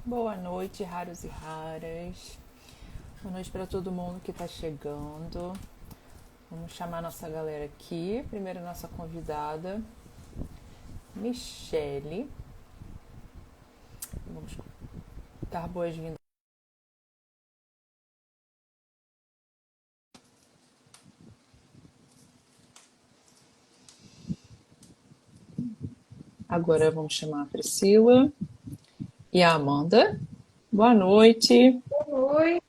Boa noite, raros e raras. Boa noite para todo mundo que está chegando. Vamos chamar nossa galera aqui. Primeiro, nossa convidada, Michele. Vamos dar boas-vindas. Agora vamos chamar a Priscila e a Amanda. Boa noite. Oi,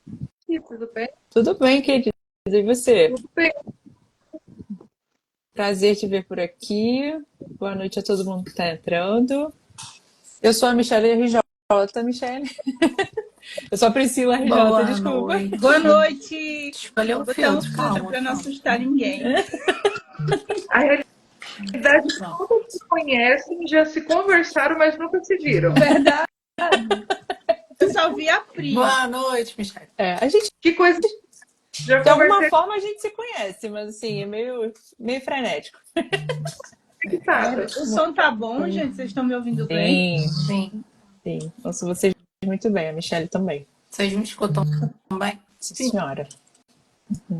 tudo bem? Tudo bem, querida? E você? Tudo bem. Prazer te ver por aqui. Boa noite a todo mundo que está entrando. Eu sou a Michele RJ, Michele. Eu sou a Priscila RJ, Boa desculpa. Boa noite. noite. Escolher Vou o botar um filtro, filtro calma, para não calma. assustar ninguém. A realidade é que Pronto. todos se conhecem, já se conversaram, mas nunca se viram. Verdade. Eu só vi a Pri. Boa noite, Michelle. A gente, Que coisa, já de alguma conversei forma, a gente se conhece, mas assim, é meio frenético. conectada. O som tá bom, gente? Vocês estão me ouvindo bem? Sim, Sim. sim. Ouço vocês muito bem, a Michelle também. Vocês me escutam bem? Sim, Sim. senhora.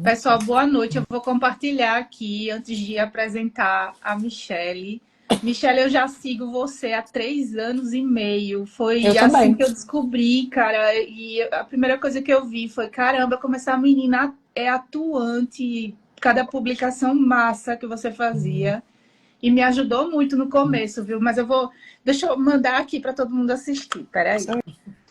Pessoal, boa noite. Eu vou compartilhar aqui, antes de apresentar a Michele. Michele, eu já sigo você há 3 anos e meio. Eu Foi assim também. que eu descobri, cara. E a primeira coisa que eu vi foi: caramba, como essa menina é atuante. Cada publicação massa que você fazia. E me ajudou muito no começo, viu? Mas deixa eu mandar aqui para todo mundo assistir. Peraí. Isso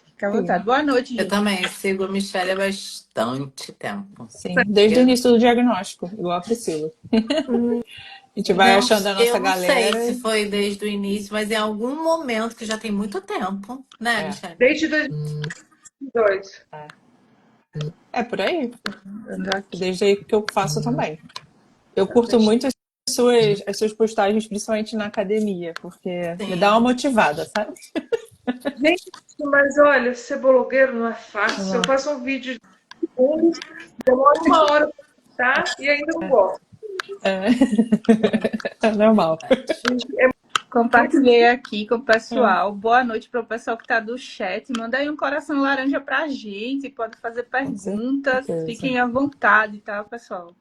Fica à aí. vontade. Boa noite, Eu gente. também sigo a Michelle há bastante tempo. Sim, desde o início do diagnóstico, igual a Priscila. A gente vai Não, achando a eu nossa não sei galera. se foi desde o início, mas em algum momento, que já tem muito tempo, né, É, Michelle? Desde 2002. é por aí. Mandando aqui. Desde aí que eu faço também. Eu curto Deixa- muito as suas postagens, principalmente na academia, porque me dá uma Sim. motivada, sabe? Gente, mas olha, ser blogueiro não é fácil. Eu Não. faço um vídeo de segundos, demora 1 hora para editar e ainda não gosto. É normal. Gente, é Compartilhei aqui com o pessoal. Boa noite para o pessoal que está do chat. Manda aí um coração laranja para a gente. Pode fazer Com perguntas. certeza. Fiquem à vontade, tá, pessoal?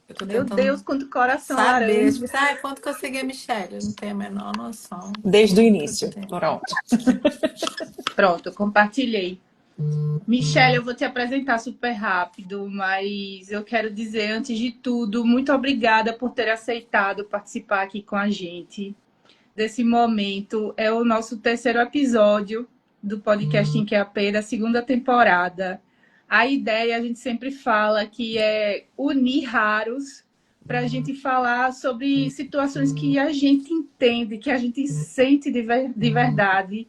Eu tô Meu Deus, tentando quanto coração saber. laranja. Tipo, ai, quanto que eu segui a Michelle? Eu não tenho a menor noção. Desde o Quanto início. tempo. Pronto. Pronto, compartilhei. Michelle, eu vou te apresentar super rápido, mas eu quero dizer, antes de tudo, muito obrigada por ter aceitado participar aqui com a gente desse momento. É o nosso terceiro episódio do podcast em QAP da segunda temporada. A ideia, a gente sempre fala que é unir raros para a gente falar sobre situações que a gente entende, que a gente sente de verdade.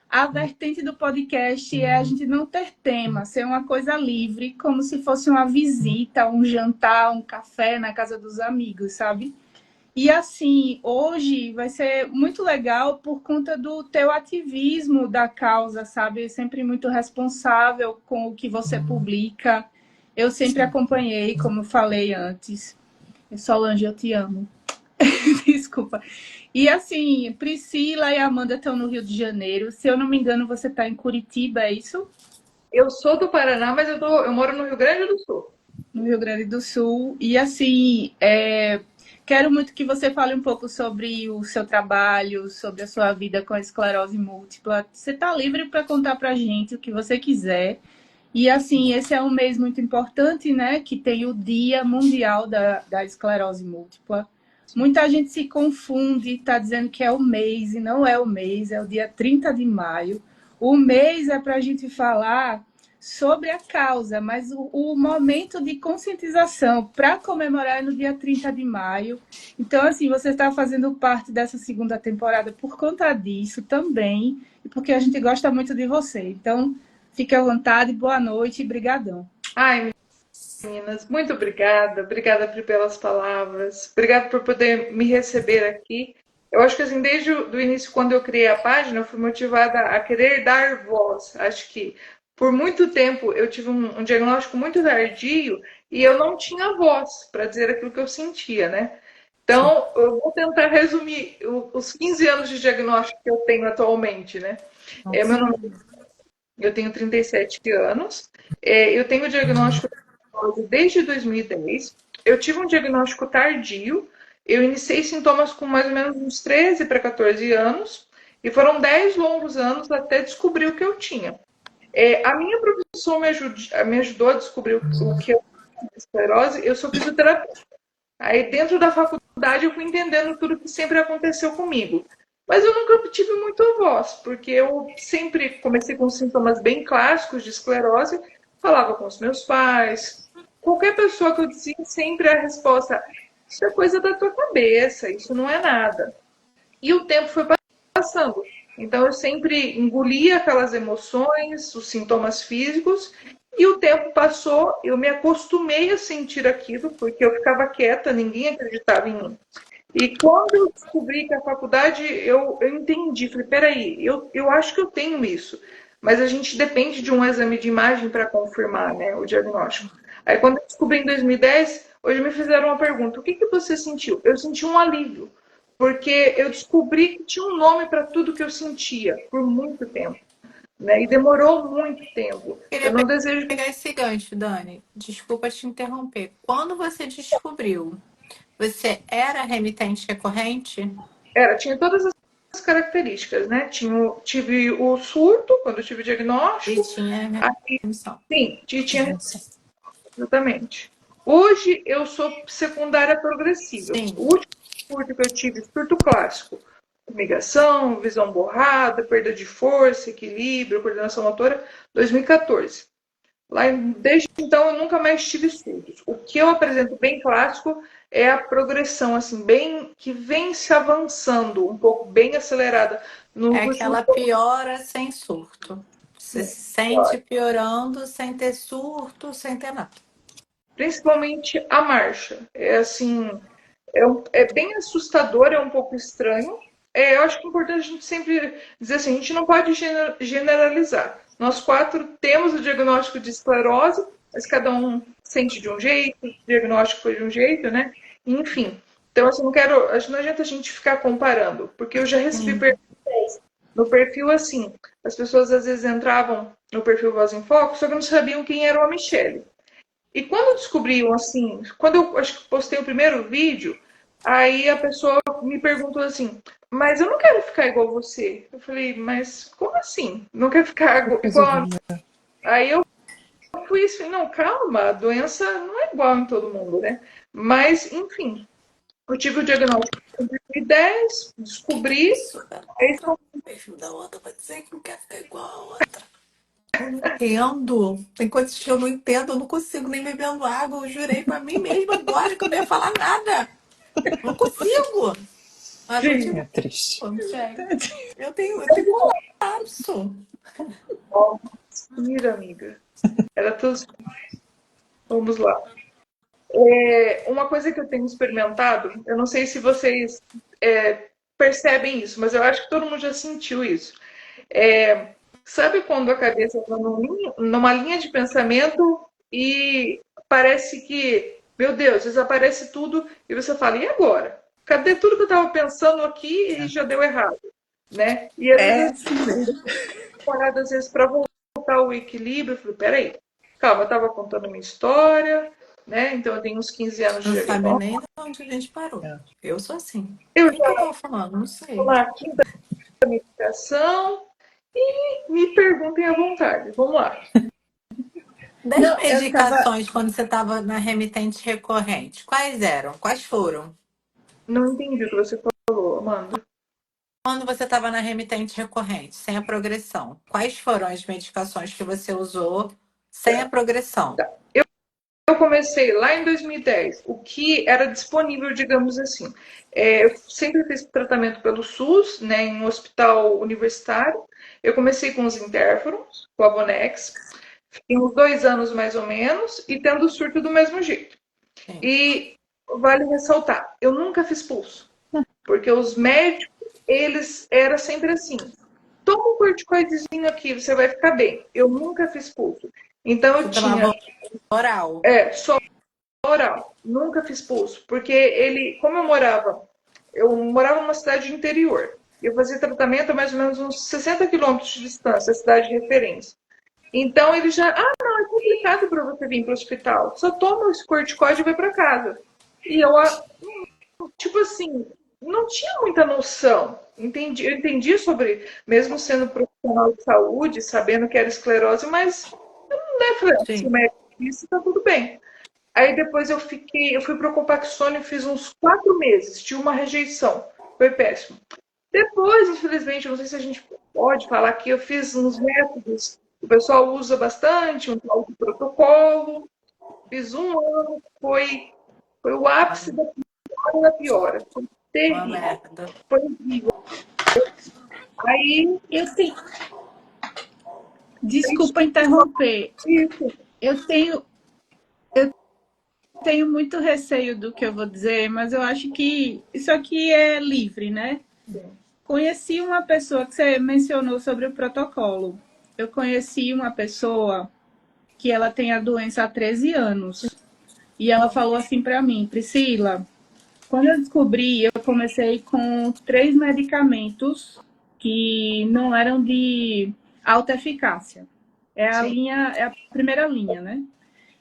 A vertente do podcast é a gente não ter tema, ser uma coisa livre, como se fosse uma visita, um jantar, um café na casa dos amigos, sabe? E assim, hoje vai ser muito legal por conta do teu ativismo da causa, sabe? Sempre muito responsável com o que você publica. Eu sempre acompanhei, como falei antes. Solange, eu te amo. Desculpa. E assim, Priscila e Amanda estão no Rio de Janeiro. Se eu não me engano, você está em Curitiba, é isso? Eu sou do Paraná, mas eu moro no Rio Grande do Sul. No Rio Grande do Sul. E assim, quero muito que você fale um pouco sobre o seu trabalho, sobre a sua vida com a esclerose múltipla. Você está livre para contar para a gente o que você quiser. E assim, esse é um mês muito importante, né? Que tem o Dia Mundial da Esclerose Múltipla. Muita gente se confunde, está dizendo que é o mês, e não é o mês, é o dia 30 de maio. O mês é para a gente falar sobre a causa, mas o momento de conscientização para comemorar é no dia 30 de maio. Então, assim, você está fazendo parte dessa segunda temporada por conta disso também, e porque a gente gosta muito de você. Então, fique à vontade, boa noite e brigadão. Ai, meninas, muito obrigada. Obrigada, Pri, pelas palavras. Obrigada por poder me receber aqui. Eu acho que assim, desde o início, quando eu criei a página, eu fui motivada a querer dar voz. Acho que por muito tempo eu tive um diagnóstico muito tardio e eu não tinha voz para dizer aquilo que eu sentia, né? Então, eu vou tentar resumir os 15 anos de diagnóstico que eu tenho atualmente, né? Meu nome, eu tenho 37 anos, eu tenho diagnóstico desde 2010. Eu tive um diagnóstico tardio, eu iniciei sintomas com mais ou menos uns 13 para 14 anos, e foram 10 longos anos até descobrir o que eu tinha. A minha profissão me ajudou a descobrir o que eu tinha esclerose. Eu sou fisioterapeuta. Aí dentro da faculdade eu fui entendendo tudo que sempre aconteceu comigo. Mas eu nunca tive muita voz, porque eu sempre comecei com sintomas bem clássicos de esclerose, falava com os meus pais, qualquer pessoa que eu dizia, sempre a resposta: isso é coisa da tua cabeça, isso não é nada. E o tempo foi passando. Então eu sempre engolia aquelas emoções, os sintomas físicos, e o tempo passou, eu me acostumei a sentir aquilo, porque eu ficava quieta, ninguém acreditava em mim. E quando eu descobri que a faculdade, eu entendi, falei, peraí, eu acho que eu tenho isso, mas a gente depende de um exame de imagem para confirmar, né, o diagnóstico. Aí quando eu descobri em 2010, hoje me fizeram uma pergunta: o que você sentiu? Eu senti um alívio, porque eu descobri que tinha um nome para tudo que eu sentia por muito tempo, né? E demorou muito tempo. Eu Queria não desejo. pegar esse gancho, Dani. Desculpa te interromper. Quando você descobriu, você era remitente recorrente? Tinha todas as características, né? Tive o surto quando eu tive o E diagnóstico. tinha Aí, remissão. sim, tinha exatamente. Hoje eu sou secundária progressiva. Sim. O último surto que eu tive, surto clássico, migração, visão borrada, perda de força, equilíbrio, coordenação motora, 2014. Desde então eu nunca mais tive surtos. O que eu apresento bem clássico é a progressão, assim, bem que vem se avançando, um pouco bem acelerada nos É últimos aquela piora sem surto. Você se sente piorando sem ter surto, sem ter nada. principalmente a marcha. É assim, é bem assustador, é um pouco estranho. Eu acho que é importante a gente sempre dizer assim, a gente não pode generalizar. Nós quatro temos o diagnóstico de esclerose, mas cada um sente de um jeito, o diagnóstico foi de um jeito, né? Enfim. Então, assim, acho que não adianta a gente ficar comparando, porque eu já recebi perguntas no perfil assim. As pessoas às vezes entravam no perfil Voz em Foco, só que não sabiam quem era a Michelle. E quando descobriam, assim, quando eu acho que postei o primeiro vídeo, aí a pessoa me perguntou assim: mas eu não quero ficar igual você. Eu falei: mas como assim? Não quer ficar igual? Aí eu fui assim: não, calma, a doença não é igual em todo mundo, né? Mas, enfim, eu tive o diagnóstico em 2010, descobri. Aí são... O perfil da outra vai dizer que não quer ficar igual a outra. Eu não entendo. Tem coisas que eu não entendo, eu não consigo nem bebendo água. Eu jurei pra mim mesma agora que eu não ia falar nada. Não consigo. Mas eu Sim. tive... É triste. Eu tenho colapso. Respira, amiga. Era tudo. Vamos lá. Uma coisa que eu tenho experimentado, eu não sei se vocês percebem isso, mas eu acho que todo mundo já sentiu isso. Sabe quando a cabeça está numa linha de pensamento e parece que, meu Deus, desaparece tudo e você fala: e agora? Cadê tudo que eu estava pensando aqui e já deu errado? Né? E às vezes, às vezes para voltar ao equilíbrio, eu falei: peraí, calma, eu estava contando minha história, né? Então eu tenho uns 15 anos de Não sabe diagnóstico. nem de onde a gente parou. Eu sou assim. Eu O que eu já tava falando? Não sei. estou na quinta medicação e me perguntem à vontade. Vamos lá. Das Não, medicações, quando você estava na remitente recorrente, quais eram? Quais foram? Não entendi o que você falou, Amanda. Quando você estava na remitente recorrente, sem a progressão, quais foram as medicações que você usou sem a progressão? Eu comecei lá em 2010, o que era disponível, digamos assim. Eu sempre fiz tratamento pelo SUS, né, em um hospital universitário. Eu comecei com os interferons, com a Bonex, fiquei uns 2 anos mais ou menos, e tendo surto do mesmo jeito. Sim. E vale ressaltar, eu nunca fiz pulso, porque os médicos, eles eram sempre assim: toma um corticoidezinho aqui, você vai ficar bem. Eu nunca fiz pulso. Então eu Você tinha tomava oral. só oral. Nunca fiz pulso, porque ele, como eu morava numa cidade de interior. Eu fazia tratamento a mais ou menos uns 60 quilômetros de distância, a cidade de referência. Então ele já, não, é complicado para você vir para o hospital. Só toma esse corticóide e vai para casa. E eu, tipo assim, não tinha muita noção. Eu entendi sobre, mesmo sendo profissional de saúde, sabendo que era esclerose, mas eu falei, se o Sim. médico disse, tá tudo bem. Aí depois eu fui para o Copaxone e fiz uns 4 meses, tive uma rejeição, foi péssimo. Depois, infelizmente, não sei se a gente pode falar aqui, eu fiz uns métodos que o pessoal usa bastante, um tal de protocolo, fiz um ano, foi o ápice da piora da piora, foi Uma terrível, merda. foi horrível. Aí, Eu tenho. Desculpa interromper. isso, Eu tenho muito receio do que eu vou dizer, mas eu acho que isso aqui é livre, né? Conheci uma pessoa que você mencionou sobre o protocolo. Eu conheci uma pessoa que ela tem a doença há 13 anos. E ela falou assim para mim, Priscila, quando eu descobri, eu comecei com 3 medicamentos que não eram de alta eficácia. sim, É a primeira linha, né?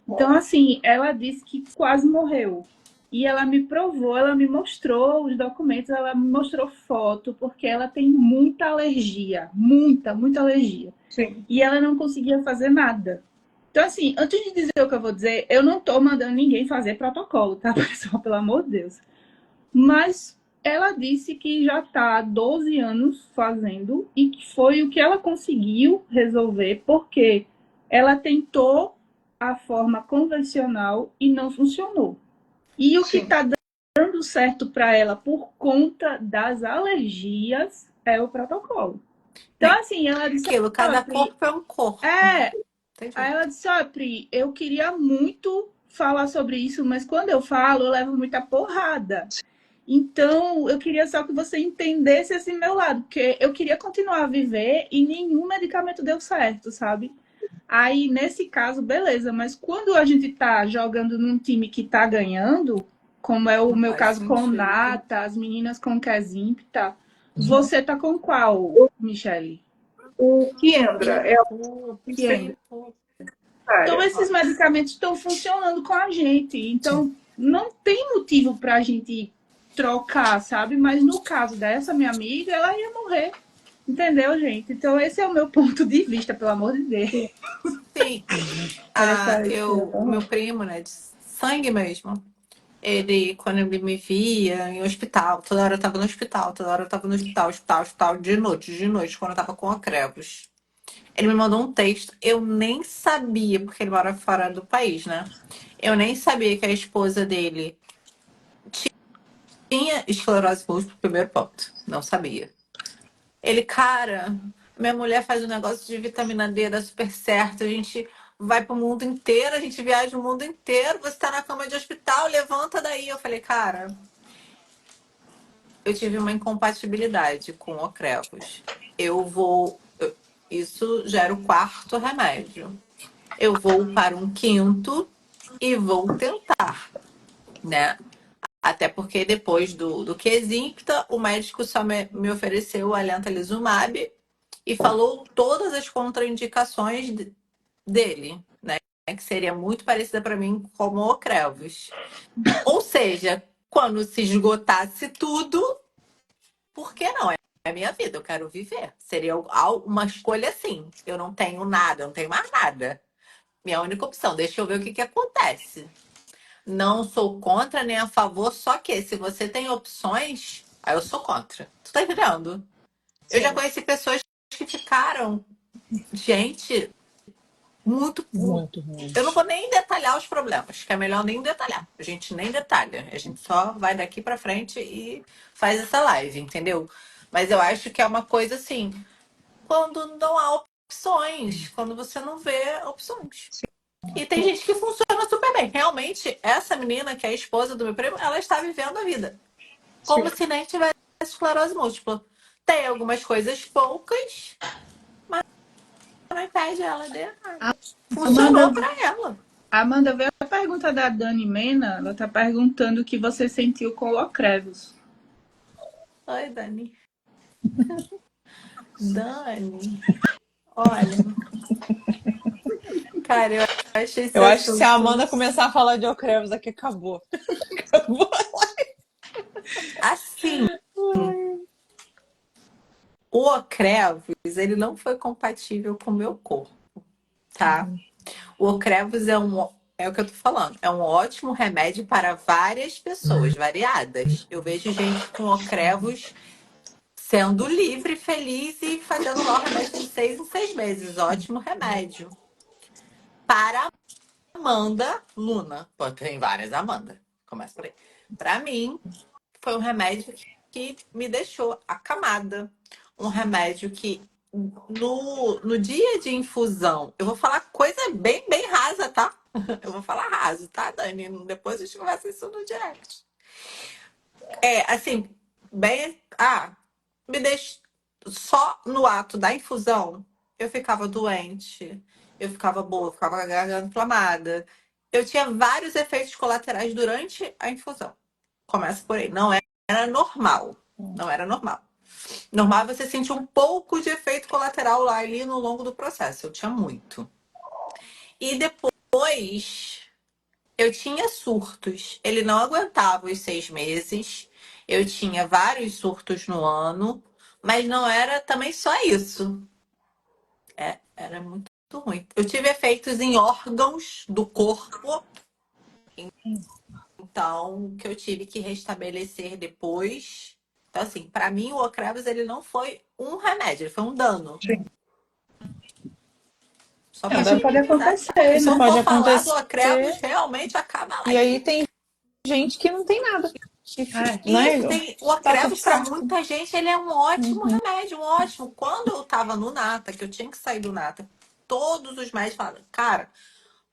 Então, assim, ela disse que quase morreu. E ela me provou, ela me mostrou os documentos, ela me mostrou foto, porque ela tem muita alergia, muita alergia. sim, E ela não conseguia fazer nada. Então, assim, antes de dizer o que eu vou dizer, eu não tô mandando ninguém fazer protocolo, tá, pessoal? Pelo amor de Deus. Mas ela disse que já está há 12 anos fazendo e que foi o que ela conseguiu resolver, porque ela tentou a forma convencional e não funcionou. E o que sim. está dando certo para ela por conta das alergias é o protocolo. Então, assim, ela disse: Aquilo, "Olha, cada Pri, corpo é um corpo. é." Aí Entendi. ela disse: "Olha, Pri, eu queria muito falar sobre isso, mas quando eu falo, eu levo muita porrada. Então, eu queria só que você entendesse esse meu lado, porque eu queria continuar a viver e nenhum medicamento deu certo, sabe? Aí, nesse caso, beleza, mas quando a gente tá jogando num time que tá ganhando, como é o Não meu faz caso com sentido. Nata, as meninas com Kesimpta, você tá com qual, Michele? O Kiendra é a Que ainda. Então, área. esses medicamentos estão funcionando com a gente. Então, não tem motivo para a gente trocar, sabe? Mas no caso dessa minha amiga, ela ia morrer. Entendeu, gente? Então, esse é o meu ponto de vista, pelo amor de Deus. Sim. Era só isso que eu ia O falar. meu primo, né, de sangue mesmo, ele, quando ele me via em hospital, toda hora eu tava no hospital, toda hora eu tava no hospital, de noite, quando eu tava com a Crevos. Ele me mandou um texto, eu nem sabia, porque ele mora fora do país, né? Eu nem sabia que a esposa dele tinha esclerose múltipla, primeiro ponto. Não sabia. Ele, cara, minha mulher faz um negócio de vitamina D, dá super certo. A gente vai pro mundo inteiro, a gente viaja o mundo inteiro. Você tá na cama de hospital, levanta daí. Eu falei, cara, eu tive uma incompatibilidade com o Ocrevus. Isso já era o quarto remédio. Eu vou para um quinto e vou tentar, né? Até porque depois do Kesimpta, o médico só me ofereceu o alentalizumab e falou todas as contraindicações dele, né? Que seria muito parecida para mim como o Ocrevus. Ou seja, quando se esgotasse tudo, por que não? É a minha vida, eu quero viver. Seria uma escolha assim. Eu não tenho nada, eu não tenho mais nada. Minha única opção, deixa eu ver o que acontece. Não sou contra nem a favor, só que se você tem opções, aí eu sou contra. Tu tá entendendo? Eu já Sim, conheci pessoas que ficaram, gente, muito. Muito Eu não ruins. vou nem detalhar os problemas, que é melhor nem detalhar. A gente nem detalha. A gente só vai daqui pra frente e faz essa live, entendeu? Mas eu acho que é uma coisa assim, quando não há opções, quando você não vê opções. E tem gente que funciona super bem. Realmente, essa menina, que é a esposa do meu primo, ela está vivendo a vida. sim. Como se nem tivesse esclerose múltipla. Tem algumas coisas poucas, mas não impede ela de nada. Amanda, Funcionou pra ela. Amanda veio pergunta da Dani Mena, ela está perguntando o que você sentiu com o Ocrevus. Oi, Dani. Dani, olha, cara, eu achei esse Eu acho que se a assunto Amanda começar a falar de Ocrevus aqui, acabou. Acabou. assim. O Ocrevus, ele não foi compatível com o meu corpo, tá? O Ocrevus é o que eu tô falando, é um ótimo remédio para várias pessoas, variadas. Eu vejo gente com Ocrevus sendo livre, feliz e fazendo lá o remédio de 6 em 6 meses. Ótimo remédio. Para Amanda Luna. Pô, tem várias Amanda. Começa por aí. Para mim, foi um remédio que me deixou acamada. Um remédio que no dia de infusão, eu vou falar coisa bem, bem rasa, tá? Eu vou falar raso, tá, Dani? Depois a gente conversa isso no direct. Assim, bem. Me deixa. Só no ato da infusão, eu ficava doente, eu ficava boa, eu ficava com a garganta inflamada. Eu tinha vários efeitos colaterais durante a infusão. Começa por aí. Não era normal. Não era normal. Normal é você sentir um pouco de efeito colateral lá ali no longo do processo. Eu tinha muito. E depois eu tinha surtos. Ele não aguentava os 6 meses. Eu tinha vários surtos no ano. Mas não era também só isso. Era muito ruim. Eu tive efeitos em órgãos do corpo. Então, que eu tive que restabelecer depois. Então, assim, para mim, o Ocrevus, ele não foi um remédio, ele foi um dano. Sim. Só pra Isso pode minimizar. acontecer, Isso Se né? eu pode for falar do acontecer. Ocrevus, realmente acaba lá. E aí tem gente que não tem nada. Isso, Né? o Tá tudo Ocrevus, para certo. muita gente, ele é um ótimo remédio, um ótimo. Quando eu tava no Nata, que eu tinha que sair do Nata, todos os médicos falaram, cara,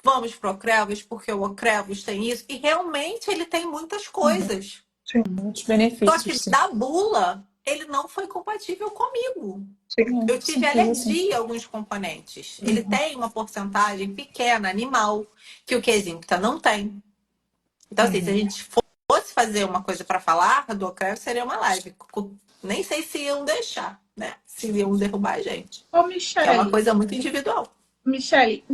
vamos pro Ocrevus, porque o Ocrevus tem isso. E realmente ele tem muitas coisas. Sim, Muitos Só que benefícios, sim. da bula, ele não foi compatível comigo. sim. Eu tive Simples assim. alergia a alguns componentes. Ele tem uma porcentagem pequena, animal, que o Kesimpta não tem. Então, assim, se a gente fosse fazer uma coisa para falar do Ocrevus, seria uma live. Nem sei se iam deixar, né? Se iam derrubar a gente. Ô, Que é uma Michele, coisa muito individual. Michele,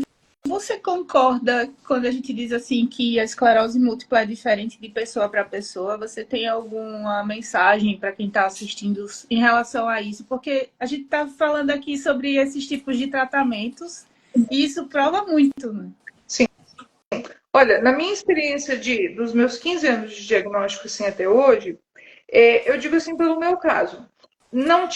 você concorda quando a gente diz assim que a esclerose múltipla é diferente de pessoa para pessoa? Você tem alguma mensagem para quem está assistindo em relação a isso? Porque a gente está falando aqui sobre esses tipos de tratamentos e isso prova muito, né? Olha, na minha experiência dos meus 15 anos de diagnóstico assim, até hoje, eu digo assim pelo meu caso. Não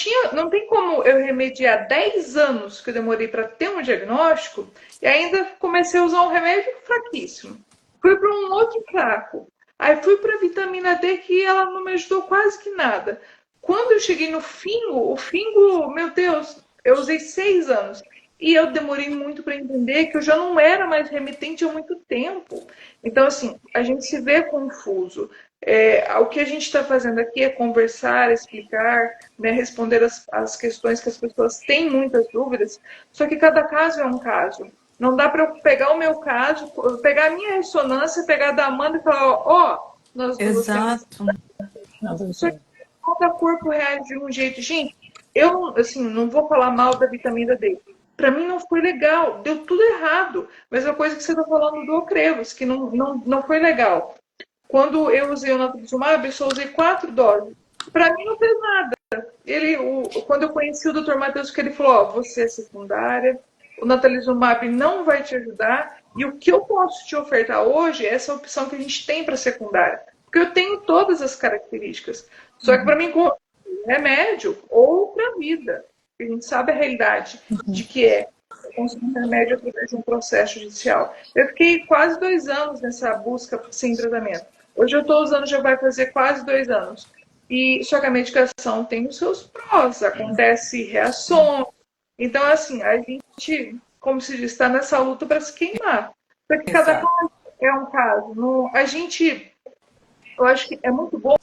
tem como eu remediar 10 anos que eu demorei para ter um diagnóstico e ainda comecei a usar um remédio fraquíssimo. Fui para um outro fraco. Aí fui para a vitamina D que ela não me ajudou quase que nada. Quando eu cheguei no Fingo, o Fingo, meu Deus, eu usei 6 anos. E eu demorei muito para entender que eu já não era mais remitente há muito tempo. Então, assim, a gente se vê confuso. O que a gente está fazendo aqui é conversar, explicar, né, responder as questões que as pessoas têm muitas dúvidas, só que cada caso é um caso. Não dá para eu pegar o meu caso, pegar a minha ressonância, pegar a da Amanda e falar, ó, nós duas temos. Exato. Só que cada corpo reage de um jeito. Gente, eu assim, não vou falar mal da vitamina D. Para mim não foi legal, deu tudo errado. Mesma coisa que você está falando do Ocrevus, que não foi legal. Quando eu usei o natalizumab, eu só usei 4 doses. Para mim não fez nada. Quando eu conheci o Dr. Matheus, que ele falou, ó, você é secundária, o natalizumab não vai te ajudar, e o que eu posso te ofertar hoje é essa opção que a gente tem para secundária. Porque eu tenho todas as características. Só que para mim, remédio ou para vida. A gente sabe a realidade de que é consumir remédio através de um processo judicial. Eu fiquei quase 2 anos nessa busca sem tratamento. Hoje eu estou usando, já vai fazer quase 2 anos. E só que a medicação tem os seus prós, acontece reações. Então, assim, a gente, como se diz, está nessa luta para se queimar. Porque cada caso é um caso. Eu acho que é muito bom.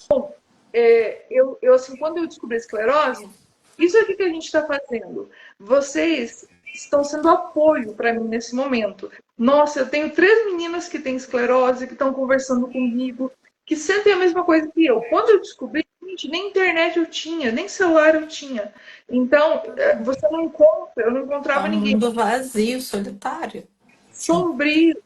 Assim, quando eu descobri a esclerose, isso aqui que a gente está fazendo, vocês estão sendo apoio para mim nesse momento. Nossa, eu tenho 3 meninas que têm esclerose, que estão conversando comigo, que sentem a mesma coisa que eu. Quando eu descobri, gente, nem internet eu tinha, nem celular eu tinha. Então, você não encontra, eu não É encontrava um ninguém. mundo vazio, solitário. Sombrio.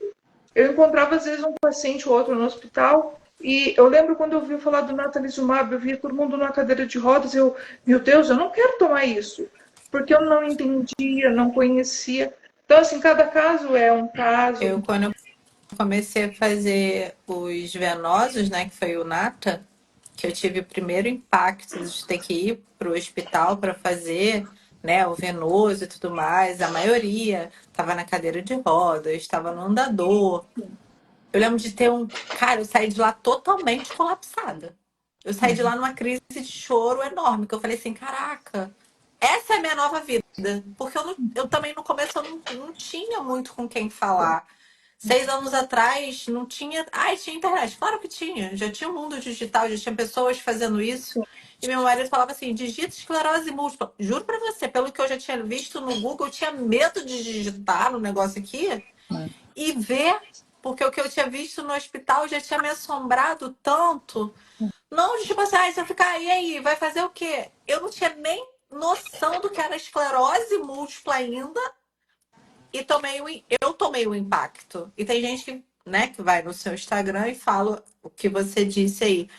Eu encontrava, às vezes, um paciente ou outro no hospital, e eu lembro quando eu vi falar do natalizumab, eu via todo mundo numa cadeira de rodas, eu, meu Deus, eu não quero tomar isso, porque eu não entendia, não conhecia. Então, assim, cada caso é um caso. Quando eu comecei a fazer os venosos, né, que foi o Nata, que eu tive o primeiro impacto de ter que ir para o hospital para fazer, né, o venoso e tudo mais. A maioria estava na cadeira de rodas, estava no andador. Eu lembro de ter um... Cara, eu saí de lá totalmente colapsada. Eu saí de lá numa crise de choro enorme, que eu falei assim, caraca, essa é a minha nova vida. Porque eu também no começo eu não tinha muito com quem falar. 6 anos atrás não tinha. Ai, tinha internet. Claro que tinha. Já tinha um mundo digital, já tinha pessoas fazendo isso. E meu marido falava assim: digita esclerose múltipla. Juro pra você, pelo que eu já tinha visto no Google, eu tinha medo de digitar no negócio aqui e ver, porque o que eu tinha visto no hospital já tinha me assombrado tanto. Não, tipo assim, você vai ficar, e aí, vai fazer o quê? Eu não tinha nem noção do que era esclerose múltipla ainda. E eu tomei o impacto. E tem gente que, né, que vai no seu Instagram e fala o que você disse aí.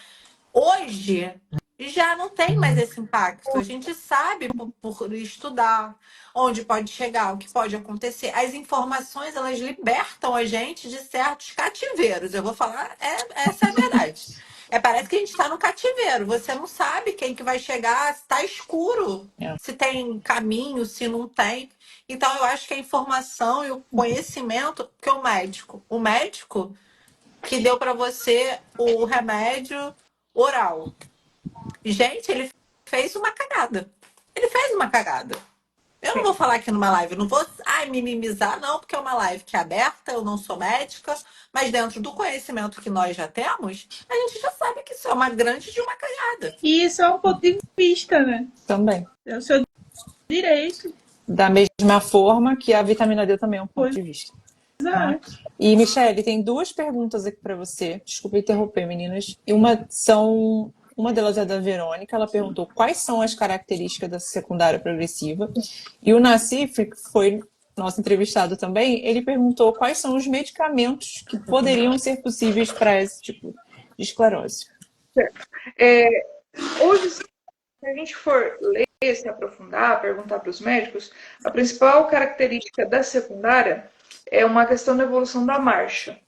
Hoje já não tem mais esse impacto. A gente sabe por estudar onde pode chegar, o que pode acontecer. As informações, elas libertam a gente de certos cativeiros. Eu vou falar, essa é a verdade. Parece que a gente está no cativeiro. Você não sabe quem que vai chegar, se está escuro, se tem caminho, se não tem. Então, eu acho que a informação e o conhecimento, porque o médico que deu para você o remédio oral. Gente, ele fez uma cagada. Ele fez uma cagada. Eu não vou falar aqui numa live, não vou minimizar, não, porque é uma live que é aberta, eu não sou médica, mas dentro do conhecimento que nós já temos, a gente já sabe que isso é uma grande de uma cagada. E isso é um ponto de vista, né? Também. É o seu direito. Da mesma forma que a vitamina D também é um ponto de vista. Tá? E, Michele, tem 2 perguntas aqui para você. Desculpa interromper, meninas. E uma delas é da Verônica. Ela perguntou quais são as características da secundária progressiva. E o Nassif, que foi nosso entrevistado também, ele perguntou quais são os medicamentos que poderiam ser possíveis para esse tipo de esclerose. Certo. Hoje, se a gente for ler, se aprofundar, perguntar para os médicos, a principal característica da secundária é uma questão da evolução da marcha.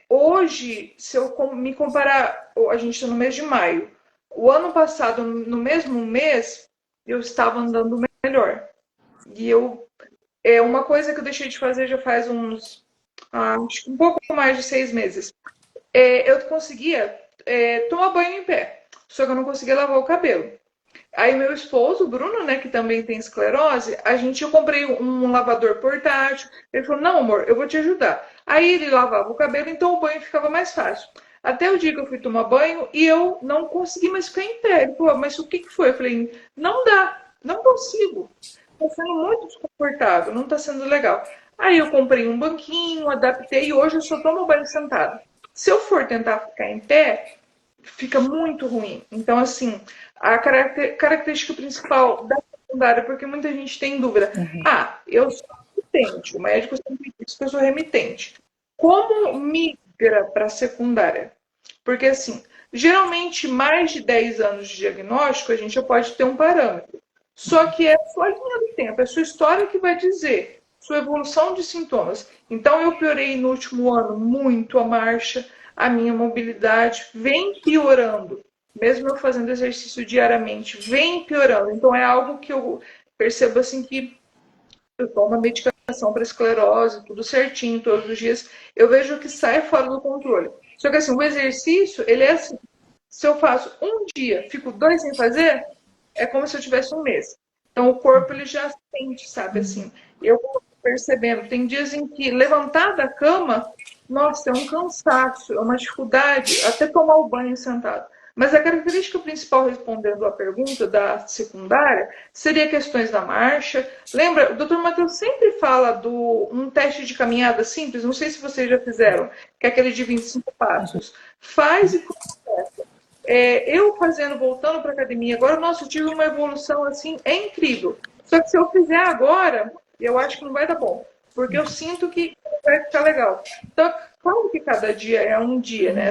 Hoje, se eu me comparar, a gente está no mês de maio. O ano passado, no mesmo mês, eu estava andando melhor. E uma coisa que eu deixei de fazer já faz acho que um pouco mais de 6 meses. Eu conseguia tomar banho em pé, só que eu não conseguia lavar o cabelo. Aí meu esposo, o Bruno, né, que também tem esclerose, eu comprei um lavador portátil. Ele falou, não, amor, eu vou te ajudar. Aí ele lavava o cabelo, então o banho ficava mais fácil. Até o dia que eu fui tomar banho e eu não consegui mais ficar em pé. Ele falou, mas o que foi? Eu falei, não dá, não consigo. Está sendo muito desconfortável, não está sendo legal. Aí eu comprei um banquinho, adaptei e hoje eu só tomo banho sentado. Se eu for tentar ficar em pé, fica muito ruim. Então, assim, a característica principal da secundária, porque muita gente tem dúvida. Eu sou remitente, o médico sempre diz que eu sou remitente. Como migra para a secundária? Porque, assim, geralmente, mais de 10 anos de diagnóstico, a gente já pode ter um parâmetro. Só que é a sua linha do tempo, é a sua história que vai dizer sua evolução de sintomas. Então, eu piorei no último ano muito a marcha, a minha mobilidade vem piorando. Mesmo eu fazendo exercício diariamente, vem piorando. Então, é algo que eu percebo assim que eu tomo a medicação para esclerose, tudo certinho, todos os dias. Eu vejo que sai fora do controle. Só que assim, o exercício, ele é assim. Se eu faço um dia, fico 2 sem fazer, é como se eu tivesse um mês. Então, o corpo, ele já sente, sabe, assim. Eu vou percebendo. Tem dias em que levantar da cama, nossa, é um cansaço, é uma dificuldade, até tomar o banho sentado. Mas a característica principal, respondendo à pergunta da secundária, seria questões da marcha. Lembra, o Dr. Matheus sempre fala do um teste de caminhada simples, não sei se vocês já fizeram, que é aquele de 25 passos. Faz e começa. Eu fazendo, voltando para a academia agora, nossa, eu tive uma evolução assim, é incrível. Só que se eu fizer agora, eu acho que não vai dar bom, porque eu sinto que vai ficar legal. Então, claro que cada dia é um dia, né?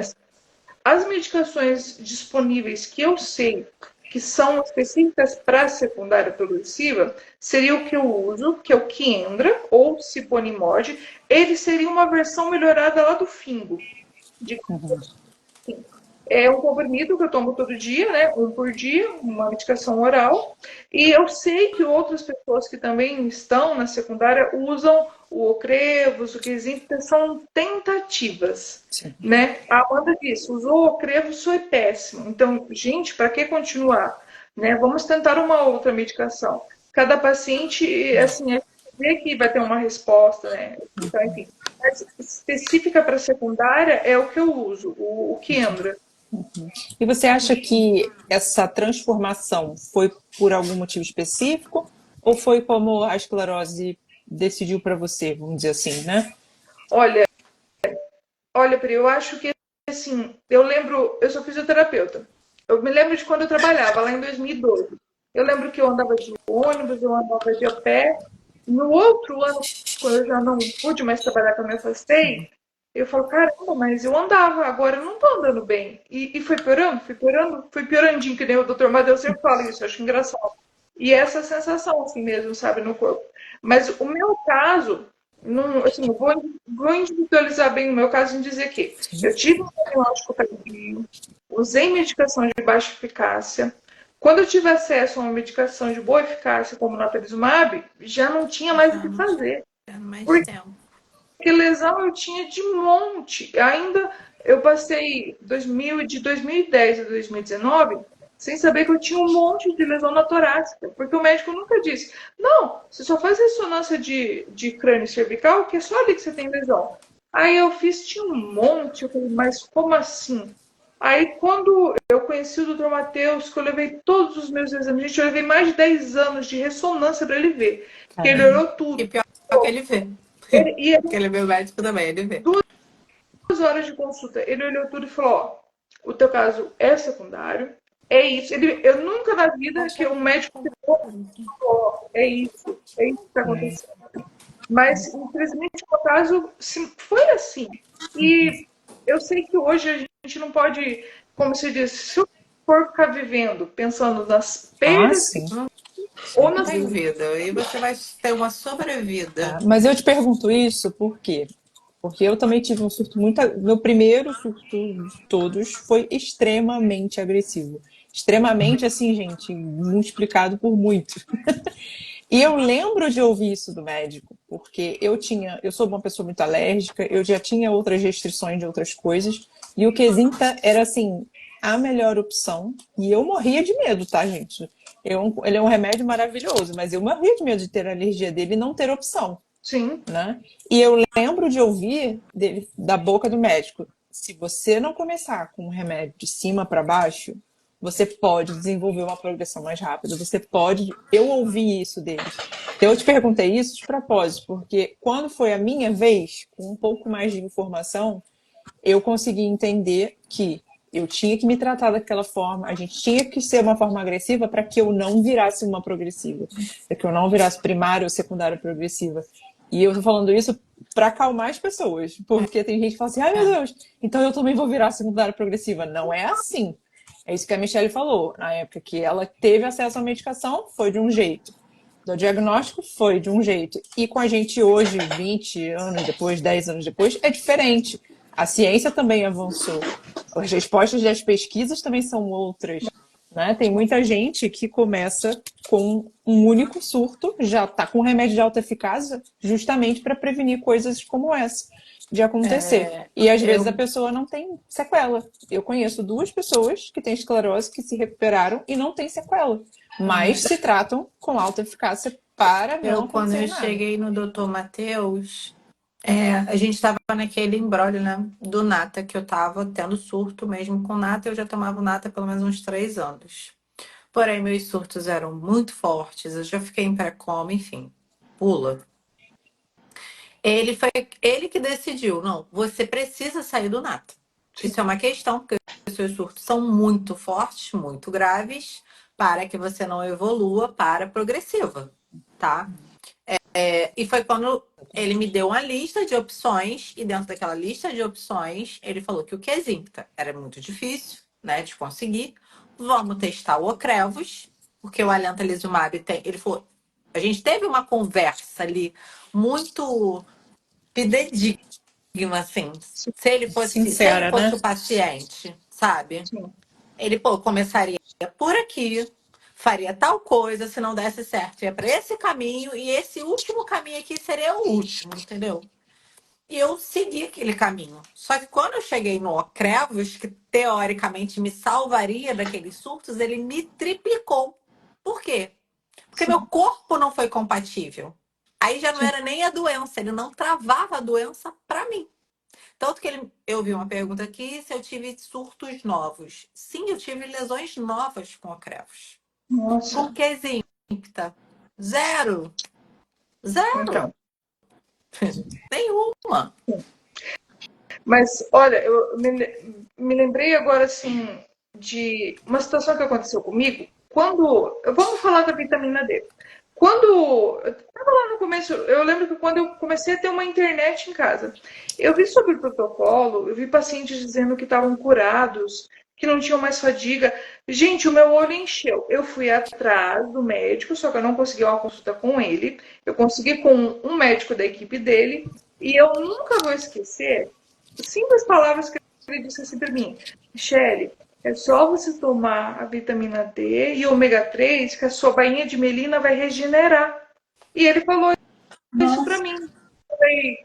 As medicações disponíveis que eu sei que são específicas para a secundária progressiva seria o que eu uso, que é o Kiendra ou Ciponimod. Ele seria uma versão melhorada lá do Fingo. É um comprimido que eu tomo todo dia, né? Um por dia, uma medicação oral. E eu sei que outras pessoas que também estão na secundária usam o Ocrevus, o Kesimpta, são tentativas, né? A Amanda disse, usou o Ocrevus, foi péssimo. Então, gente, para que continuar? Né? Vamos tentar uma outra medicação. Cada paciente, assim, vê que vai ter uma resposta, né? Então, enfim. Mas específica para secundária é o que eu uso, o Kiendra. E você acha que essa transformação foi por algum motivo específico ou foi como a esclerose decidiu para você, vamos dizer assim, né? Olha, Pri, eu acho que, assim, eu sou fisioterapeuta. Eu me lembro de quando eu trabalhava lá em 2012. Eu lembro que eu andava de ônibus, eu andava de a pé. No outro ano, quando eu já não pude mais trabalhar, que eu me afastei, eu falo, caramba, mas eu andava, agora eu não tô andando bem. E foi piorando, foi piorandinho, que nem o Dr. Matheus sempre fala isso, eu acho engraçado. E essa sensação, assim mesmo, sabe, no corpo. Mas o meu caso, não, assim, eu vou individualizar bem o meu caso em dizer que eu tive um diagnóstico tardio, usei medicação de baixa eficácia. Quando eu tive acesso a uma medicação de boa eficácia, como o natalizumab, já não tinha mais o que fazer. Porque lesão eu tinha de monte. Ainda eu passei de 2010 a 2019 sem saber que eu tinha um monte de lesão na torácica. Porque o médico nunca disse, não, você só faz ressonância de crânio cervical, que é só ali que você tem lesão. Aí eu fiz, tinha um monte, eu falei, mas como assim? Aí quando eu conheci o Dr. Matheus, que eu levei todos os meus exames, gente, eu levei mais de 10 anos de ressonância para ele ver. Porque ele olhou tudo. E pior que ele vê. Porque ele é meu médico também, ele vê. 2 horas de consulta, ele olhou tudo e falou, ó, o teu caso é secundário, é isso. Eu nunca na vida que um médico falou, é isso que está acontecendo. Mas, infelizmente, o meu caso foi assim. E eu sei que hoje a gente não pode, como se diz, se eu for ficar vivendo, pensando nas perdas ou nas Tem vida. E você vai ter uma sobrevida. Mas eu te pergunto isso por quê? Porque eu também tive um surto muito. Meu primeiro surto de todos foi extremamente agressivo. Extremamente, assim, gente, multiplicado por muito. E eu lembro de ouvir isso do médico, porque eu sou uma pessoa muito alérgica, eu já tinha outras restrições de outras coisas, e o Kesimpta era, assim, a melhor opção. E eu morria de medo, tá, gente? Ele é um remédio maravilhoso, mas eu morria de medo de ter alergia dele e não ter opção. Sim. Né? E eu lembro de ouvir da boca do médico, se você não começar com um remédio de cima para baixo, você pode desenvolver uma progressão mais rápida, você pode... Eu ouvi isso dele. Então eu te perguntei isso de propósito, porque quando foi a minha vez, com um pouco mais de informação, eu consegui entender que eu tinha que me tratar daquela forma, a gente tinha que ser uma forma agressiva para que eu não virasse uma progressiva, para que eu não virasse primária ou secundária progressiva. E eu tô falando isso para acalmar as pessoas, porque tem gente que fala assim, ai meu Deus, então eu também vou virar secundária progressiva. Não é assim. É isso que a Michelle falou. Na época que ela teve acesso à medicação, foi de um jeito. Do diagnóstico, foi de um jeito. E com a gente hoje, 20 anos depois, 10 anos depois, é diferente. A ciência também avançou. As respostas das pesquisas também são outras. Né? Tem muita gente que começa com um único surto, já está com remédio de alta eficácia, justamente para prevenir coisas como essa de acontecer. E às vezes a pessoa não tem sequela. Eu conheço 2 pessoas que têm esclerose que se recuperaram e não têm sequela, mas se tratam com alta eficácia para não acontecer Quando eu nada. cheguei no Dr. Matheus, A gente tava naquele imbróglio, né, do Nata, que eu tava tendo surto mesmo com Nata. Eu já tomava o Nata há pelo menos uns 3 anos. Porém, meus surtos eram muito fortes, eu já fiquei em pré-coma, enfim, pula. Ele que decidiu, não, você precisa sair do Nata. Isso é uma questão, porque os seus surtos são muito fortes, muito graves, para que você não evolua para progressiva, tá? E foi quando ele me deu uma lista de opções, e dentro daquela lista de opções, ele falou que o Kesimpta era muito difícil, né, de conseguir. Vamos testar o Ocrevus, porque o Alentalizumab tem. Ele falou. A gente teve uma conversa ali muito fidedigna, assim. Se ele Sincera, fosse né? o paciente, sabe? Sim. Ele, começaria por aqui, faria tal coisa, se não desse certo, ia para esse caminho, e esse último caminho aqui seria o último, entendeu? E eu segui aquele caminho. Só que quando eu cheguei no Ocrevus, que teoricamente me salvaria daqueles surtos, ele me triplicou. Por quê? Porque meu corpo não foi compatível. Aí já não era nem a doença, ele não travava a doença para mim. Tanto que eu vi uma pergunta aqui se eu tive surtos novos. Sim, eu tive lesões novas com Ocrevus. Nossa. Com Kesimpta. Zero. Zero. Então. Nenhuma. Mas, olha, eu me lembrei agora, assim, de uma situação que aconteceu comigo. Vamos falar da vitamina D. Quando. Eu estava lá no começo, eu lembro que quando eu comecei a ter uma internet em casa, eu vi sobre o protocolo, eu vi pacientes dizendo que estavam curados, que não tinham mais fadiga. Gente, o meu olho encheu. Eu fui atrás do médico, só que eu não consegui uma consulta com ele. Eu consegui com um médico da equipe dele. E eu nunca vou esquecer simples palavras que ele disse assim para mim: Michele, é só você tomar a vitamina D e ômega 3 que a sua bainha de melina vai regenerar. E ele falou isso para mim. Eu falei,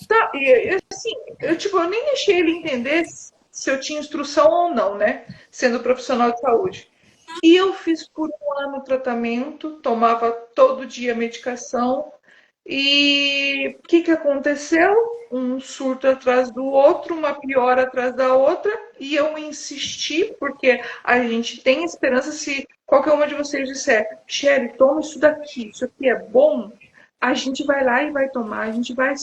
tá. E assim, eu nem deixei ele entender se eu tinha instrução ou não, né? Sendo profissional de saúde. E eu fiz por 1 ano o tratamento, tomava todo dia medicação. E o que aconteceu? Um surto atrás do outro, uma piora atrás da outra, e eu insisti, porque a gente tem esperança se qualquer uma de vocês disser, Sherry, toma isso daqui, isso aqui é bom, a gente vai lá e vai tomar, a gente vai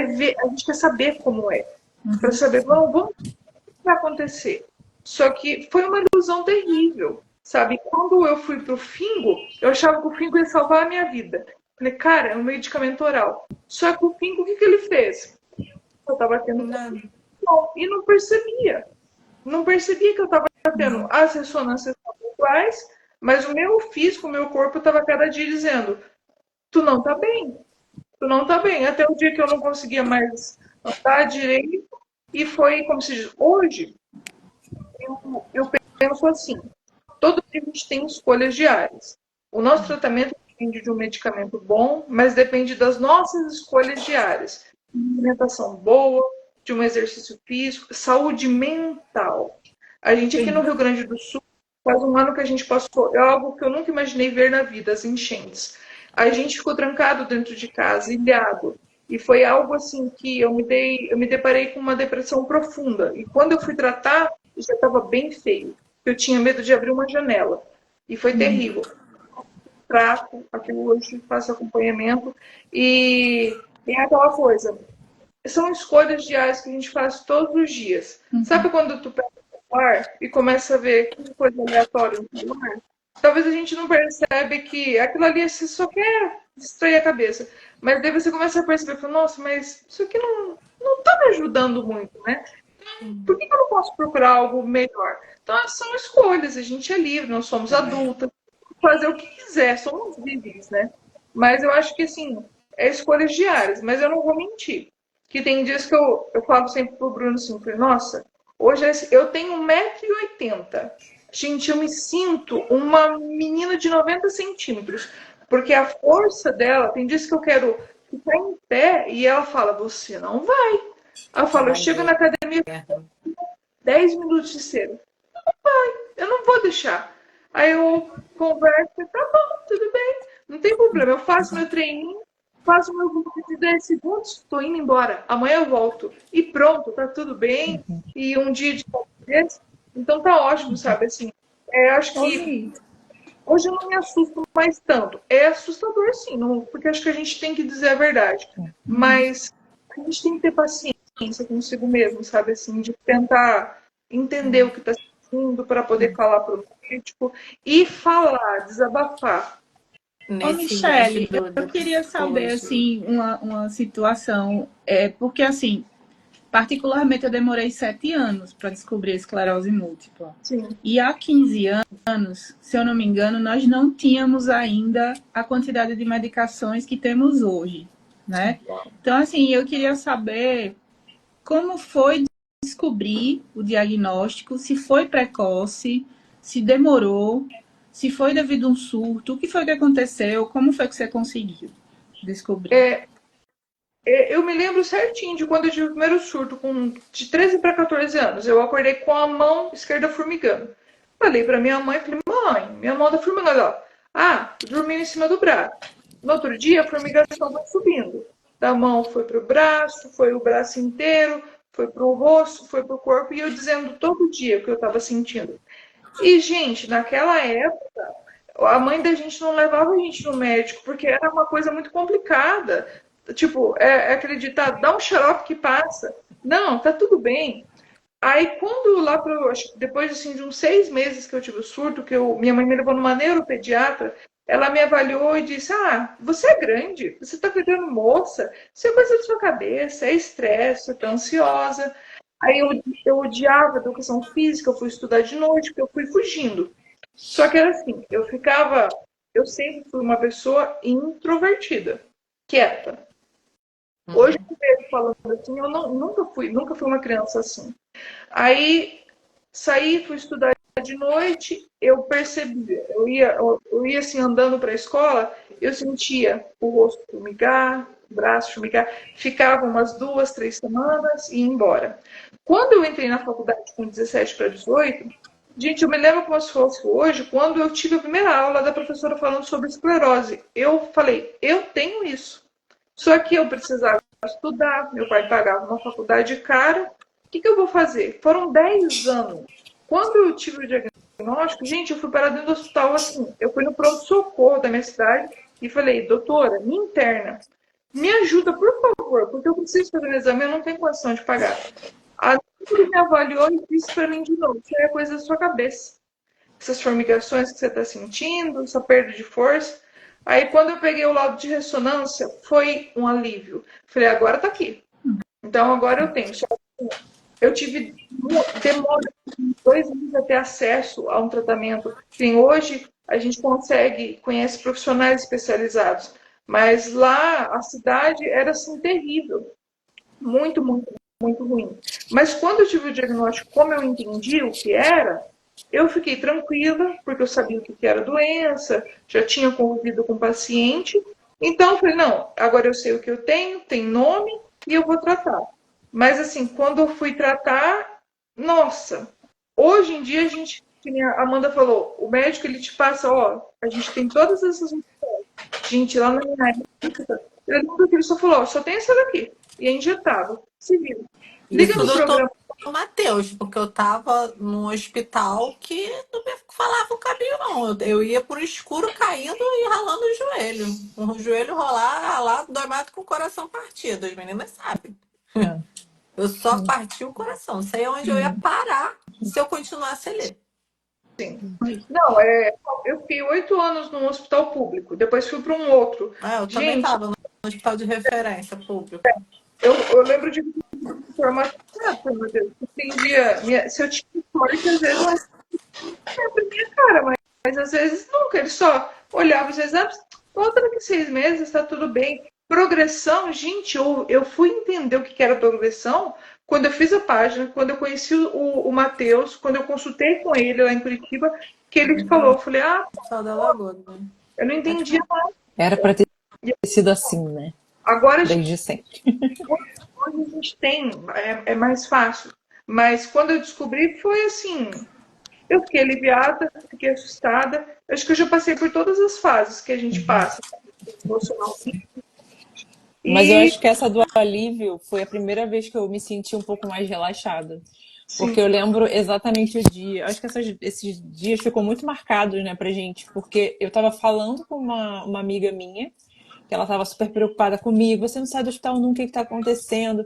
ver, a gente quer saber como é. Para saber, vamos, o que vai acontecer? Só que foi uma ilusão terrível, sabe? Quando eu fui pro Fingo, eu achava que o Fingo ia salvar a minha vida. Falei, cara, é um medicamento oral. Só que o Fingo, o que ele fez? Eu estava tendo e não percebia. Não percebia que eu estava tendo as ressonâncias atuais, mas o meu físico, o meu corpo estava cada dia dizendo: tu não tá bem, tu não tá bem. Até o dia que eu não conseguia mais andar direito, e foi como se diz, hoje eu penso assim: todo dia a gente tem escolhas diárias. O nosso tratamento depende de um medicamento bom, mas depende das nossas escolhas diárias. Uma alimentação boa, de um exercício físico, saúde mental. A gente aqui no Rio Grande do Sul, faz 1 ano que a gente passou, é algo que eu nunca imaginei ver na vida, as enchentes. A gente ficou trancado dentro de casa, ilhado. E foi algo assim que eu me deparei com uma depressão profunda. E quando eu fui tratar, já estava bem feio. Eu tinha medo de abrir uma janela. E foi terrível. Trato, até hoje faço acompanhamento. E é aquela coisa. São escolhas diárias que a gente faz todos os dias. Sabe quando tu pega o celular e começa a ver que coisa aleatória no celular? Talvez a gente não percebe que aquilo ali você só quer distrair a cabeça. Mas daí você começa a perceber, fala, nossa, mas isso aqui não tá me ajudando muito, né? Por que eu não posso procurar algo melhor? Então, são escolhas, a gente é livre, nós somos adultas, fazer o que quiser, somos livres, né? Mas eu acho que, assim, é escolhas diárias, mas eu não vou mentir. Que tem dias que eu falo sempre pro Bruno assim, nossa, hoje eu tenho 1,80 m. Gente, eu me sinto uma menina de 90 centímetros, porque a força dela, tem dias que eu quero ficar em pé e ela fala, você não vai. Ela fala, eu chego na academia 10 minutos de cedo. Não vai, eu não vou deixar. Aí eu converso, tá bom, tudo bem, não tem problema. Eu faço meu treininho faço meu grupo de 10 segundos, estou indo embora. Amanhã eu volto. E pronto, tá tudo bem. E um dia de cada vez. Então tá ótimo, sabe? Assim, acho que hoje eu não me assusto mais tanto. É assustador, sim, porque acho que a gente tem que dizer a verdade. Mas a gente tem que ter paciência consigo mesmo, sabe? Assim, de tentar entender o que está sentindo para poder falar para o médico e falar, desabafar. Ô, Nesse Michele, gancho eu da queria saber, psicologia. assim, uma situação, porque, assim, particularmente eu demorei 7 anos para descobrir a esclerose múltipla. Sim. E há 15 anos, se eu não me engano, nós não tínhamos ainda a quantidade de medicações que temos hoje, né? Então, assim, eu queria saber como foi descobrir o diagnóstico, se foi precoce, se demorou, se foi devido a um surto, o que foi que aconteceu, como foi que você conseguiu descobrir? Eu me lembro certinho de quando eu tive o primeiro surto, de 13 para 14 anos. Eu acordei com a mão esquerda formigando. Falei para minha mãe, falei, mãe, minha mão tá formigando. Ó. Ah, dormiu em cima do braço. No outro dia, a formigação foi subindo. Da mão foi pro braço, foi o braço inteiro, foi pro rosto, foi pro corpo. E eu dizendo todo dia o que eu estava sentindo. E, gente, naquela época, a mãe da gente não levava a gente no médico, porque era uma coisa muito complicada. Tipo, acreditar, dá um xarope que passa. Não, tá tudo bem. Aí, quando lá pro, acho que depois assim, de uns 6 meses que eu tive o surto, minha mãe me levou numa neuropediatra, ela me avaliou e disse: Ah, você é grande, você tá ficando moça, isso é coisa da sua cabeça, é estresse, você tá ansiosa. Aí eu odiava a educação física, eu fui estudar de noite, porque eu fui fugindo. Só que era assim, eu sempre fui uma pessoa introvertida, quieta. Hoje eu vejo falando assim, eu nunca fui uma criança assim. Aí saí, fui estudar de noite, eu percebi, eu ia assim andando para a escola, eu sentia o rosto formigar, o braço formigar, ficava umas 2, 3 semanas e ia embora. Quando eu entrei na faculdade com 17 para 18, gente, eu me lembro como se fosse hoje, quando eu tive a primeira aula da professora falando sobre esclerose. Eu falei, eu tenho isso. Só que eu precisava estudar, meu pai pagava uma faculdade cara. O que eu vou fazer? Foram 10 anos. Quando eu tive o diagnóstico, gente, eu fui para dentro do hospital assim. Eu fui no pronto-socorro da minha cidade e falei, doutora, me interna. Me ajuda, por favor, porque eu preciso fazer um exame, eu não tenho condição de pagar. A doutora me avaliou e disse para mim de novo, isso é coisa da sua cabeça. Essas formigações que você está sentindo, essa perda de força. Aí, quando eu peguei o laudo de ressonância, foi um alívio. Falei, agora tá aqui. Então, agora eu tenho. Eu tive demora 2 anos a ter acesso a um tratamento. Sim, hoje a gente conhece profissionais especializados. Mas lá, a cidade era assim, terrível. Muito, muito, muito ruim. Mas quando eu tive o diagnóstico, como eu entendi o que era, eu fiquei tranquila, porque eu sabia o que era a doença, já tinha convivido com o paciente. Então, eu falei, não, agora eu sei o que eu tenho, tem nome, e eu vou tratar. Mas, assim, quando eu fui tratar, nossa, hoje em dia a gente, como a Amanda falou, o médico ele te passa, ó, a gente tem todas essas opções. Gente, lá na minha época, eu lembro que ele só falou, ó, só tem essa daqui. E é injetável. Se vira. Liga Isso no do programa. Matheus, porque eu tava num hospital que não me falava o caminho, não. Eu ia por escuro caindo e ralando o joelho. O joelho rolar, ralar, dói mais com o coração partido. As meninas sabem. É. Eu só parti o coração. Sei onde eu ia parar se eu continuasse a ler. Não, eu fiquei 8 anos num hospital público, depois fui para um outro. Ah, eu também Gente, tava no hospital de referência público. eu lembro de informação, meu Deus, eu entendia, se eu tinha sorte, às vezes eu pra minha cara, mas às vezes nunca, ele só olhava os exames, volta daqui 6 meses, está tudo bem. Progressão, gente, eu fui entender o que era progressão quando eu fiz a página, quando eu conheci o Matheus, quando eu consultei com ele lá em Curitiba, que ele falou, eu falei, Hospital da Lagoa. Né? eu não entendia mais. Era para ter sido assim, né? Agora Desde sempre. hoje a gente tem, é mais fácil. Mas quando eu descobri, foi assim. Eu fiquei aliviada, fiquei assustada. Acho que eu já passei por todas as fases que a gente passa. Emocionalmente, Mas eu E, acho que essa do alívio foi a primeira vez que eu me senti um pouco mais relaxada. sim, Porque eu lembro exatamente o dia. Acho que esses dias ficou muito marcados, né, pra gente. Porque eu tava falando com uma amiga minha, que ela tava super preocupada comigo. Você não sai do hospital nunca, o que que tá acontecendo?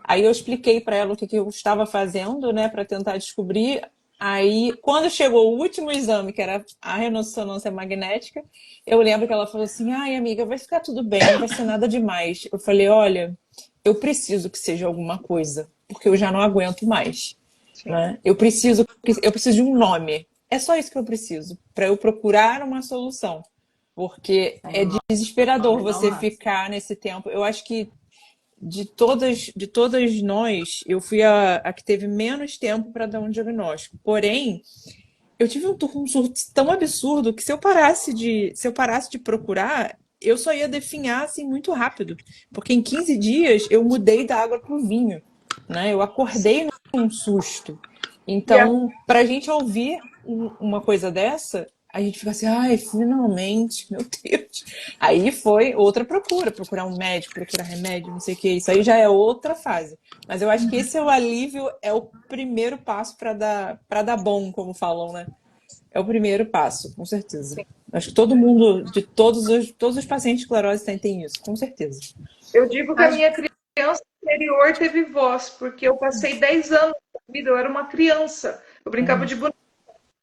Aí eu expliquei pra ela o que que eu estava fazendo, né, pra tentar descobrir. Aí, quando chegou o último exame, que era a ressonância magnética, eu lembro que ela falou assim: ai, amiga, vai ficar tudo bem, não vai ser nada demais. Eu falei: olha, eu preciso que seja alguma coisa, porque eu já não aguento mais, sim. né? Eu preciso de um nome. É só isso que eu preciso, para eu procurar uma solução. Porque é Tem um desesperador nome, não você mata. ficar nesse tempo. Eu acho que de todas nós, eu fui a que teve menos tempo para dar um diagnóstico. Porém, eu tive um surto tão absurdo que se eu parasse de procurar, eu só ia definhar assim muito rápido. Porque em 15 dias eu mudei da água para o vinho, né? Eu acordei num susto. E a Então, para a gente ouvir uma coisa dessa, a gente fica assim, ai, finalmente, meu Deus. Aí foi outra procura, procurar um médico, procurar remédio, não sei o que. Isso aí já é outra fase. Mas eu acho que esse é o alívio, é o primeiro passo para dar bom, como falam, né? É o primeiro passo, com certeza. Acho que todo mundo, de todos os pacientes de esclerose têm isso, com certeza. Eu digo que a As- minha criança interior teve voz, porque eu passei 10 anos da vida, eu era uma criança. Eu brincava de boneca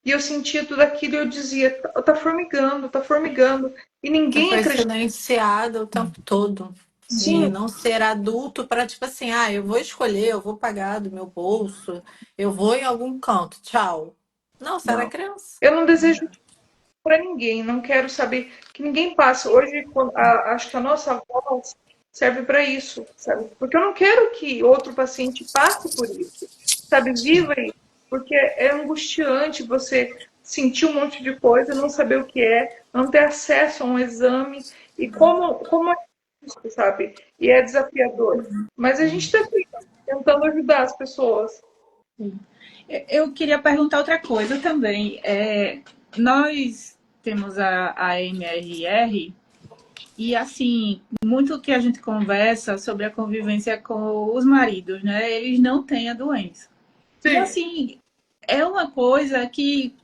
e eu sentia tudo aquilo e eu dizia, tá formigando, tá formigando. E Você ninguém foi acreditava. silenciado o tempo todo. Sim, E não ser adulto para, tipo assim, ah, eu vou escolher, eu vou pagar do meu bolso, eu vou em algum canto, tchau. Não, você era não. criança. Eu não desejo para ninguém, não quero saber que ninguém passe. Hoje, acho que a nossa voz serve para isso, sabe? Porque eu não quero que outro paciente passe por isso, sabe? Viva isso, porque é angustiante você sentir um monte de coisa, não saber o que é, não ter acesso a um exame e como é isso, sabe? E é desafiador. Mas a gente está aqui tentando ajudar as pessoas. Eu queria perguntar outra coisa também. Nós temos a MRR e, assim, muito que a gente conversa sobre a convivência com os maridos, né? Eles não têm a doença. E, Sim, assim, é uma coisa que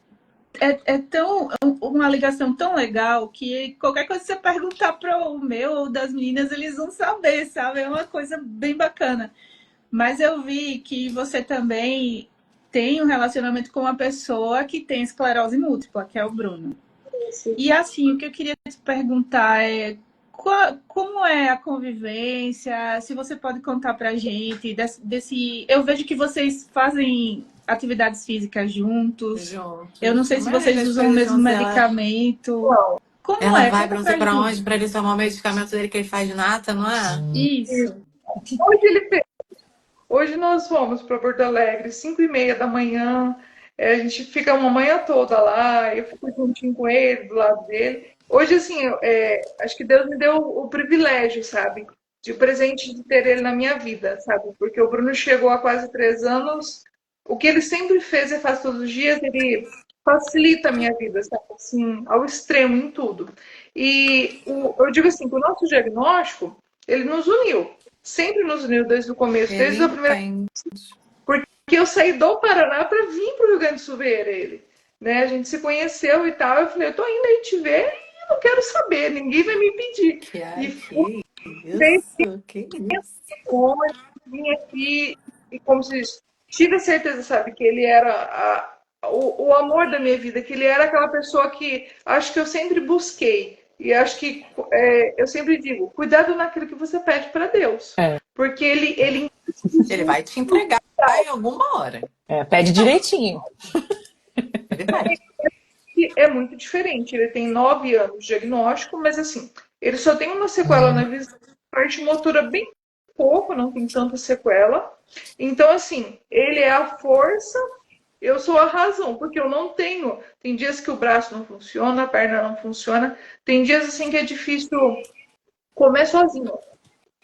é tão uma ligação tão legal que qualquer coisa que você perguntar para o meu ou das meninas, eles vão saber, sabe? É uma coisa bem bacana. Mas eu vi que você também tem um relacionamento com uma pessoa que tem esclerose múltipla, que é o Bruno. sim. E assim, o que eu queria te perguntar é como é a convivência? Se você pode contar pra gente desse. Eu vejo que vocês fazem atividades físicas juntos. Eu não Juntos. A sei se maioria vocês das usam o coisas mesmo juntos, medicamento. Como ela é? vai Conta pra não sei pra pra gente. onde pra ele tomar o medicamento dele que ele faz de nata, não é? Isso. Hoje ele Hoje nós fomos para Porto Alegre, 5:30 da manhã. A gente fica uma manhã toda lá, eu fico juntinho com ele, do lado dele. Hoje, assim, acho que Deus me deu o privilégio, sabe? De presente de ter ele na minha vida, sabe? Porque o Bruno chegou há quase 3 anos. O que ele sempre fez e faz todos os dias, ele facilita a minha vida, sabe? Assim, ao extremo em tudo. E eu digo assim, que o nosso diagnóstico, ele nos uniu. Sempre nos uniu desde o começo, Ele desde a primeira. entende. Porque eu saí do Paraná para vir para o Rio Grande do Sul ver ele. Né? A gente se conheceu e tal. Eu falei, eu tô indo aí te ver e não quero saber, ninguém vai me pedir. E fui Que desde isso? Que isso? longe, vim aqui e, como se diz, tive a certeza, sabe, que ele era o amor da minha vida, que ele era aquela pessoa que acho que eu sempre busquei. E acho que eu sempre digo, cuidado naquilo que você pede para Deus. É, Porque ele Ele vai te entregar em alguma hora. pede direitinho. Ele vai. é muito diferente. Ele tem 9 anos de diagnóstico, mas assim, ele só tem uma sequela na visão, parte motora bem pouco, não tem tanta sequela. Então, assim, ele é a força, eu sou a razão, porque eu não tenho. Tem dias que o braço não funciona, a perna não funciona, tem dias assim que é difícil comer sozinho.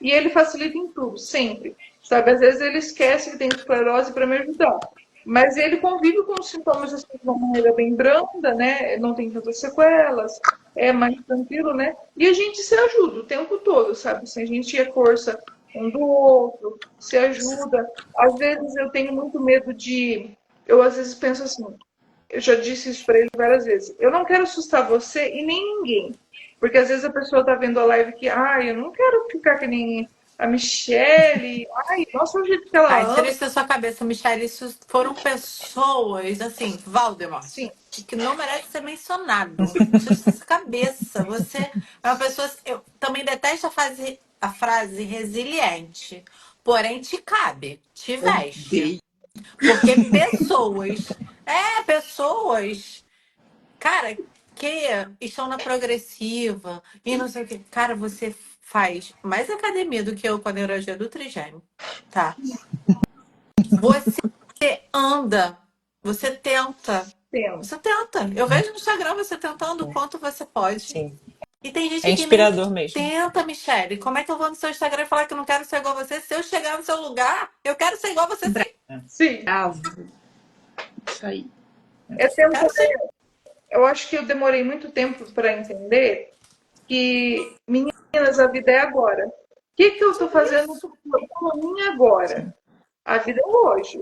E ele facilita em tudo, sempre. Sabe, às vezes ele esquece que tem esclerose para me ajudar. Mas ele convive com os sintomas assim, de uma maneira bem branda, né? Não tem tantas sequelas, é mais tranquilo, né? E a gente se ajuda o tempo todo, sabe? Assim, a gente é força um do outro, se ajuda. Às vezes eu tenho muito medo de. Eu às vezes penso assim, eu já disse isso para ele várias vezes. Eu não quero assustar você e nem ninguém. Porque às vezes a pessoa tá vendo a live que, ai, eu não quero ficar que nem a Michelle. Ai, nossa, o jeito que ela Ai, tira anda. isso da sua cabeça, Michelle. Isso foram pessoas, assim, Valdemort, Sim, que não merece ser mencionado. Tira isso da sua cabeça. Você é uma pessoa. Eu também detesto a frase resiliente. Porém, te cabe, te veste. Porque pessoas, cara, que estão na progressiva e não sei o que. Cara, você faz mais academia do que eu quando eu era do trigêmeo, tá? Você anda, você tenta. temos. Você tenta. Eu vejo no Instagram você tentando o quanto você pode. Sim. E tem É gente que nem inspirador mesmo. tenta, Michelle. Como é que eu vou no seu Instagram e falar que eu não quero ser igual a você? Se eu chegar no seu lugar, eu quero ser igual a você sim. Sim, Bravo. Isso aí. é tempo. Quero sim. Eu acho que eu demorei muito tempo para entender que, meninas, a vida é agora. O que, que eu estou fazendo por mim agora? A vida é hoje.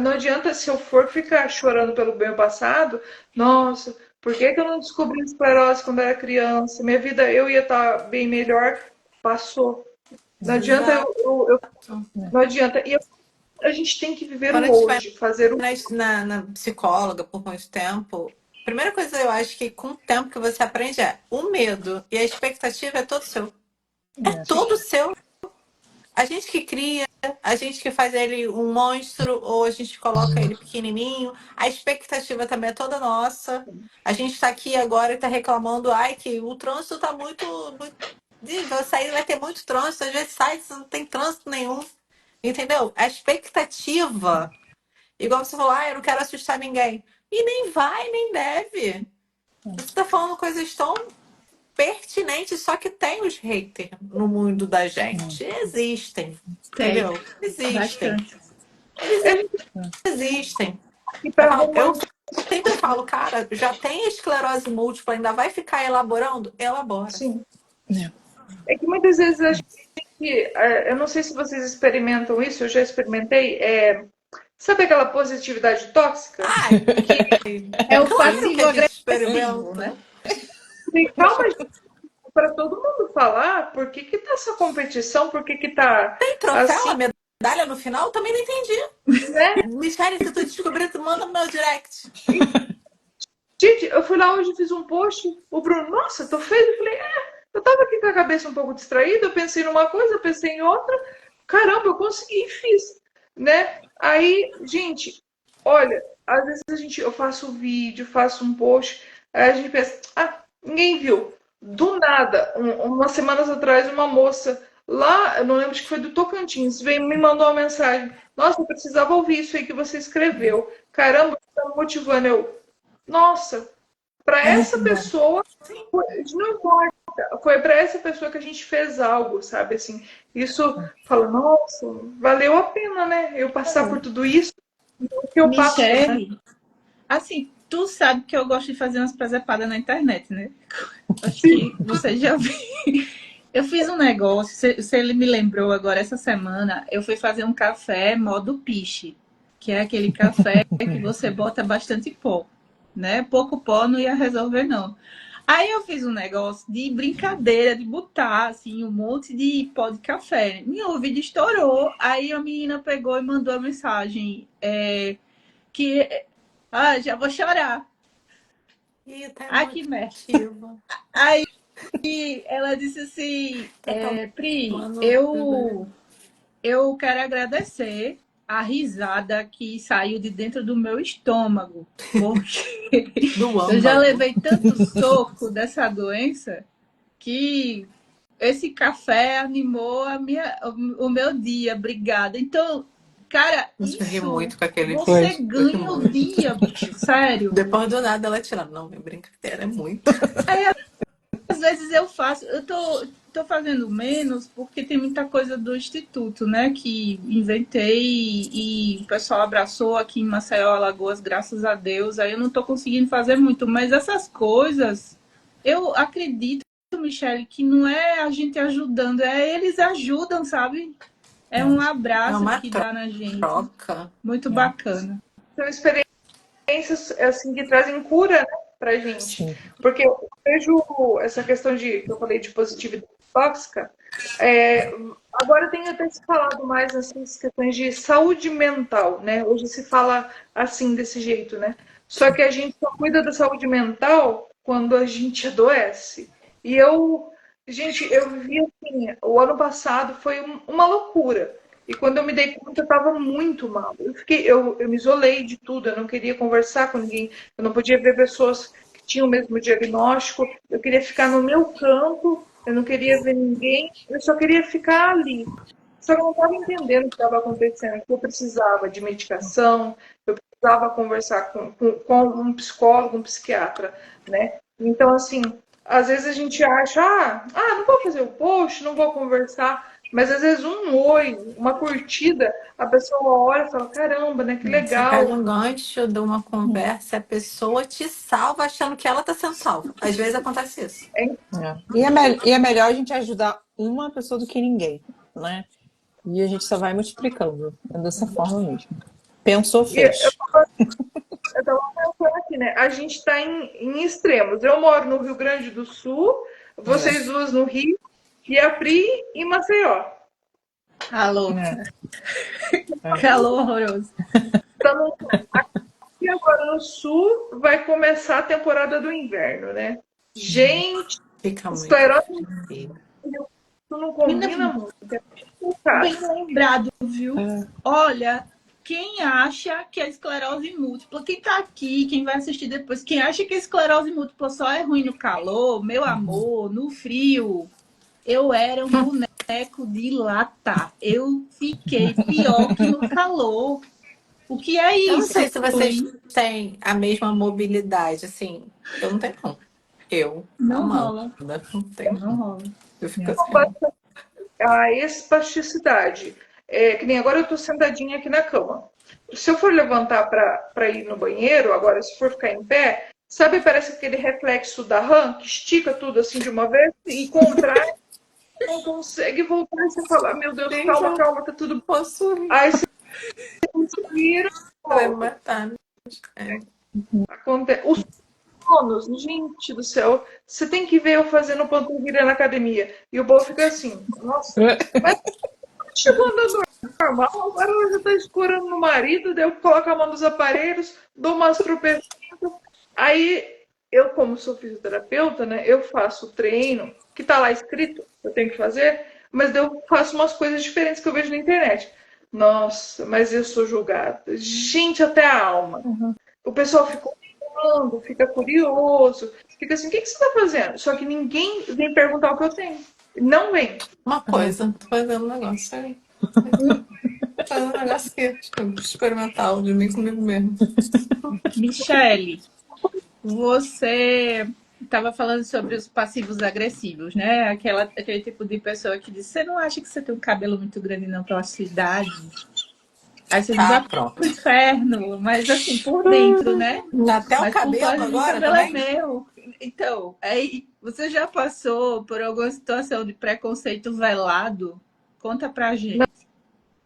Não adianta se eu for ficar chorando pelo meu passado. Nossa, por que, que eu não descobri esclerose quando era criança? Minha vida, eu ia estar bem melhor. Passou. Não adianta Exato. não adianta. E a gente tem que viver Quando a o gente vai hoje, fazer o na psicóloga por muito tempo, a primeira coisa eu acho que com o tempo que você aprende é o medo e a expectativa é todo seu. É todo seu. A gente que cria, a gente que faz ele um monstro ou a gente coloca ele pequenininho, a expectativa também é toda nossa. A gente está aqui agora e está reclamando, ai, que o trânsito está muito. Vai sair, vai ter muito trânsito, às vezes sai, não tem trânsito nenhum. Entendeu? A expectativa. Igual você falou, eu não quero assustar ninguém. E nem vai, nem deve. Você está falando coisas tão pertinentes, só que tem os haters no mundo da gente. Existem. Tem. Entendeu? Existem. Bastante. Eles existem. e para Eu sempre falo, cara, já tem esclerose múltipla, ainda vai ficar elaborando? Elabora. Sim. É que muitas vezes a gente, eu não sei se vocês experimentam isso, eu já experimentei. Sabe aquela positividade tóxica? É o Claro que a gente passivo-agressivo, experimenta. né? Calma, para todo mundo falar, por que que tá essa competição? Por que que tá Tem troféu, assim, a medalha no final? Eu também não entendi. né? Michelle, se tu descobrir, tu manda no meu direct. Gente, eu fui lá hoje, fiz um post, o Bruno, nossa, tô feio. Eu falei, eu tava aqui com a cabeça um pouco distraída, eu pensei numa coisa, eu pensei em outra. Caramba, eu consegui, fiz, né? Aí, gente, olha, às vezes eu faço um vídeo, faço um post, aí a gente pensa, ninguém viu. Do nada, umas semanas atrás, uma moça lá, eu não lembro, acho que foi do Tocantins, veio me mandou uma mensagem. Nossa, eu precisava ouvir isso aí que você escreveu. Caramba, tá me motivando. Nossa, para essa pessoa, não importa, foi para essa pessoa que a gente fez algo, sabe? Assim, isso fala, nossa, valeu a pena, né? Eu passar por tudo isso, o que eu passo. Michelle, assim, tu sabe que eu gosto de fazer umas presepadas na internet, né? Acho que você já viu. Eu fiz um negócio, se ele me lembrou agora, essa semana, eu fui fazer um café modo piche, que é aquele café que você bota bastante pó, né? Pouco pó não ia resolver, não. Aí eu fiz um negócio de brincadeira, de botar, assim, um monte de pó de café. Meu vídeo estourou, aí a menina pegou e mandou a mensagem que... já vou chorar. Que merda. Aí ela disse assim, Pri, eu quero agradecer a risada que saiu de dentro do meu estômago, porque eu já levei tanto soco dessa doença que esse café animou o meu dia. Obrigada. Então, cara, isso muito com aquele você ganha o dia, bicho, sério. Depois do nada ela tirando. Não, minha brincadeira é muito. às vezes eu faço, eu tô fazendo menos porque tem muita coisa do Instituto, né, que inventei e o pessoal abraçou aqui em Maceió, Alagoas, graças a Deus. Aí eu não tô conseguindo fazer muito, mas essas coisas, eu acredito, Michele, que não é a gente ajudando, é eles ajudam, sabe? É um É abraço uma que dá na gente. troca. Muito bacana. São experiências assim, que trazem cura, né, pra gente. Sim. Porque eu vejo essa questão que eu falei de positividade tóxica, agora tem até se falado mais nessas questões de saúde mental, né? Hoje se fala assim, desse jeito, né? Só que a gente só cuida da saúde mental quando a gente adoece. E gente, eu vivi assim, o ano passado foi uma loucura. E quando eu me dei conta, eu estava muito mal. Eu me isolei de tudo, eu não queria conversar com ninguém, eu não podia ver pessoas que tinham o mesmo diagnóstico, eu queria ficar no meu canto, eu não queria ver ninguém, eu só queria ficar ali. Só que eu não estava entendendo o que estava acontecendo, que eu precisava de medicação, eu precisava conversar com um psicólogo, um psiquiatra, né? Então, assim, às vezes a gente acha, não vou fazer o post, não vou conversar, mas às vezes um oi, uma curtida, a pessoa olha e fala, caramba, né? Que Você pega legal. um gancho de uma conversa e a pessoa te salva achando que ela tá sendo salva. Às vezes acontece isso. É. E é melhor a gente ajudar uma pessoa do que ninguém, né? E a gente só vai multiplicando. É dessa forma mesmo. Pensou, E eu fez. estava pensando aqui, né? A gente está em extremos. Eu moro no Rio Grande do Sul, vocês duas no Rio, e a Pri em Maceió. Alô, É. calor horroroso. Então, aqui agora no Sul vai começar a temporada do inverno, né? Gente, Fica muito esclerose frio. isso não combina muito. É Bem complicado. lembrado, viu? Olha, quem acha que a esclerose múltipla, quem tá aqui, quem vai assistir depois, quem acha que a esclerose múltipla só é ruim no calor, meu amor, no frio, eu era um boneco de lata. Eu fiquei pior que no calor. O que é Eu não isso, sei se vocês hein? têm a mesma mobilidade, assim. Eu não tenho, não. Eu, Não Amanda, rola, não tenho, não não. rola. Eu fico assim. A espasticidade. Que nem agora eu estou sentadinha aqui na cama. Se eu for levantar para ir no banheiro, agora se for ficar em pé, sabe, parece aquele reflexo da RAM que estica tudo assim de uma vez e contrai, não consegue voltar e você fala, meu Deus, Gente, calma, eu calma, tá tudo bem. posso rir. Aí você vira, Vai me volta. matar. É. Acontece. Os sonos, gente do céu, você tem que ver eu fazendo panturrilha na academia. E o povo fica assim, nossa, mas chegou andando normal, agora ela já está escorando no marido, daí eu coloco a mão nos aparelhos, dou umas tropeçadas. Aí, eu, como sou fisioterapeuta, né, eu faço treino, que tá lá escrito, eu tenho que fazer, mas eu faço umas coisas diferentes que eu vejo na internet. Nossa, mas eu sou julgada. Gente, até a alma. O pessoal fica olhando, fica curioso, fica assim, o que você está fazendo? Só que ninguém vem perguntar o que eu tenho. Não vem. Uma coisa, tô fazendo um negócio aí. Fazendo um negócio aqui, experimental de mim comigo mesmo. Michele, você estava falando sobre os passivos agressivos, né? Aquele tipo de pessoa que diz: você não acha que você tem um cabelo muito grande não pela sua idade? Aí você diz: Tá, vai pro pronto. inferno, mas assim, por dentro, né? Até o Mas por cabelo fora, o agora cabelo é também? meu. Então, aí você já passou por alguma situação de preconceito velado? Conta pra gente.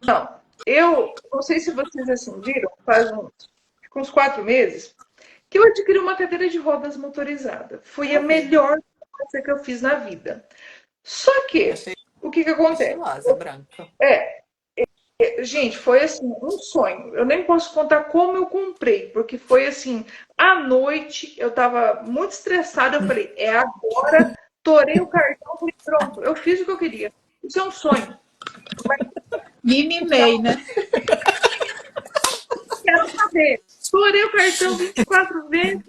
Não. Eu não sei se vocês assim viram, faz uns 4 meses, que eu adquiri uma cadeira de rodas motorizada. Foi a melhor coisa que eu fiz na vida. Só que, Achei o que acontece? estilosa, branca. Gente, foi assim, um sonho. Eu nem posso contar como eu comprei, porque foi assim, à noite, eu tava muito estressada, eu falei, é agora, torei o cartão, falei, pronto, eu fiz o que eu queria. Isso é um sonho. Mimimei, né? Quero saber. Torei o cartão 24 vezes,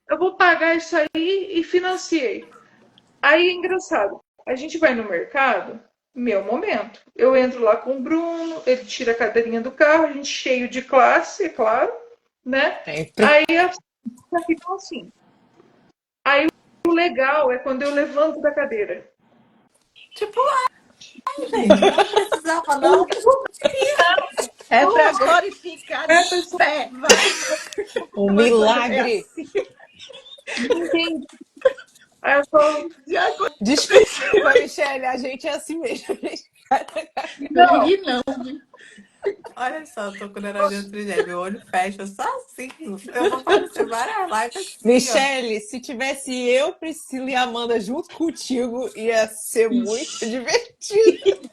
eu vou pagar isso aí e financiei. Aí é engraçado. A gente vai no mercado, meu momento. Eu entro lá com o Bruno, ele tira a cadeirinha do carro, a gente cheio de classe, é claro, né? Sempre. Aí as coisas ficam assim. Aí o legal é quando eu levanto da cadeira. Tipo, gente, não precisava, não. É para glorificar É, de pé, vai. Um Uma coisa milagre. assim. ninguém. Aí eu falo, Já Desculpa, Michelle, a gente é assim mesmo. não ri, não. Olha só, eu tô com neurose trigêmeo. Meu olho fecha só assim. Eu vou aparecer várias lives assim, ó. Michelle, se tivesse eu, Priscila e Amanda junto contigo, ia ser muito divertido.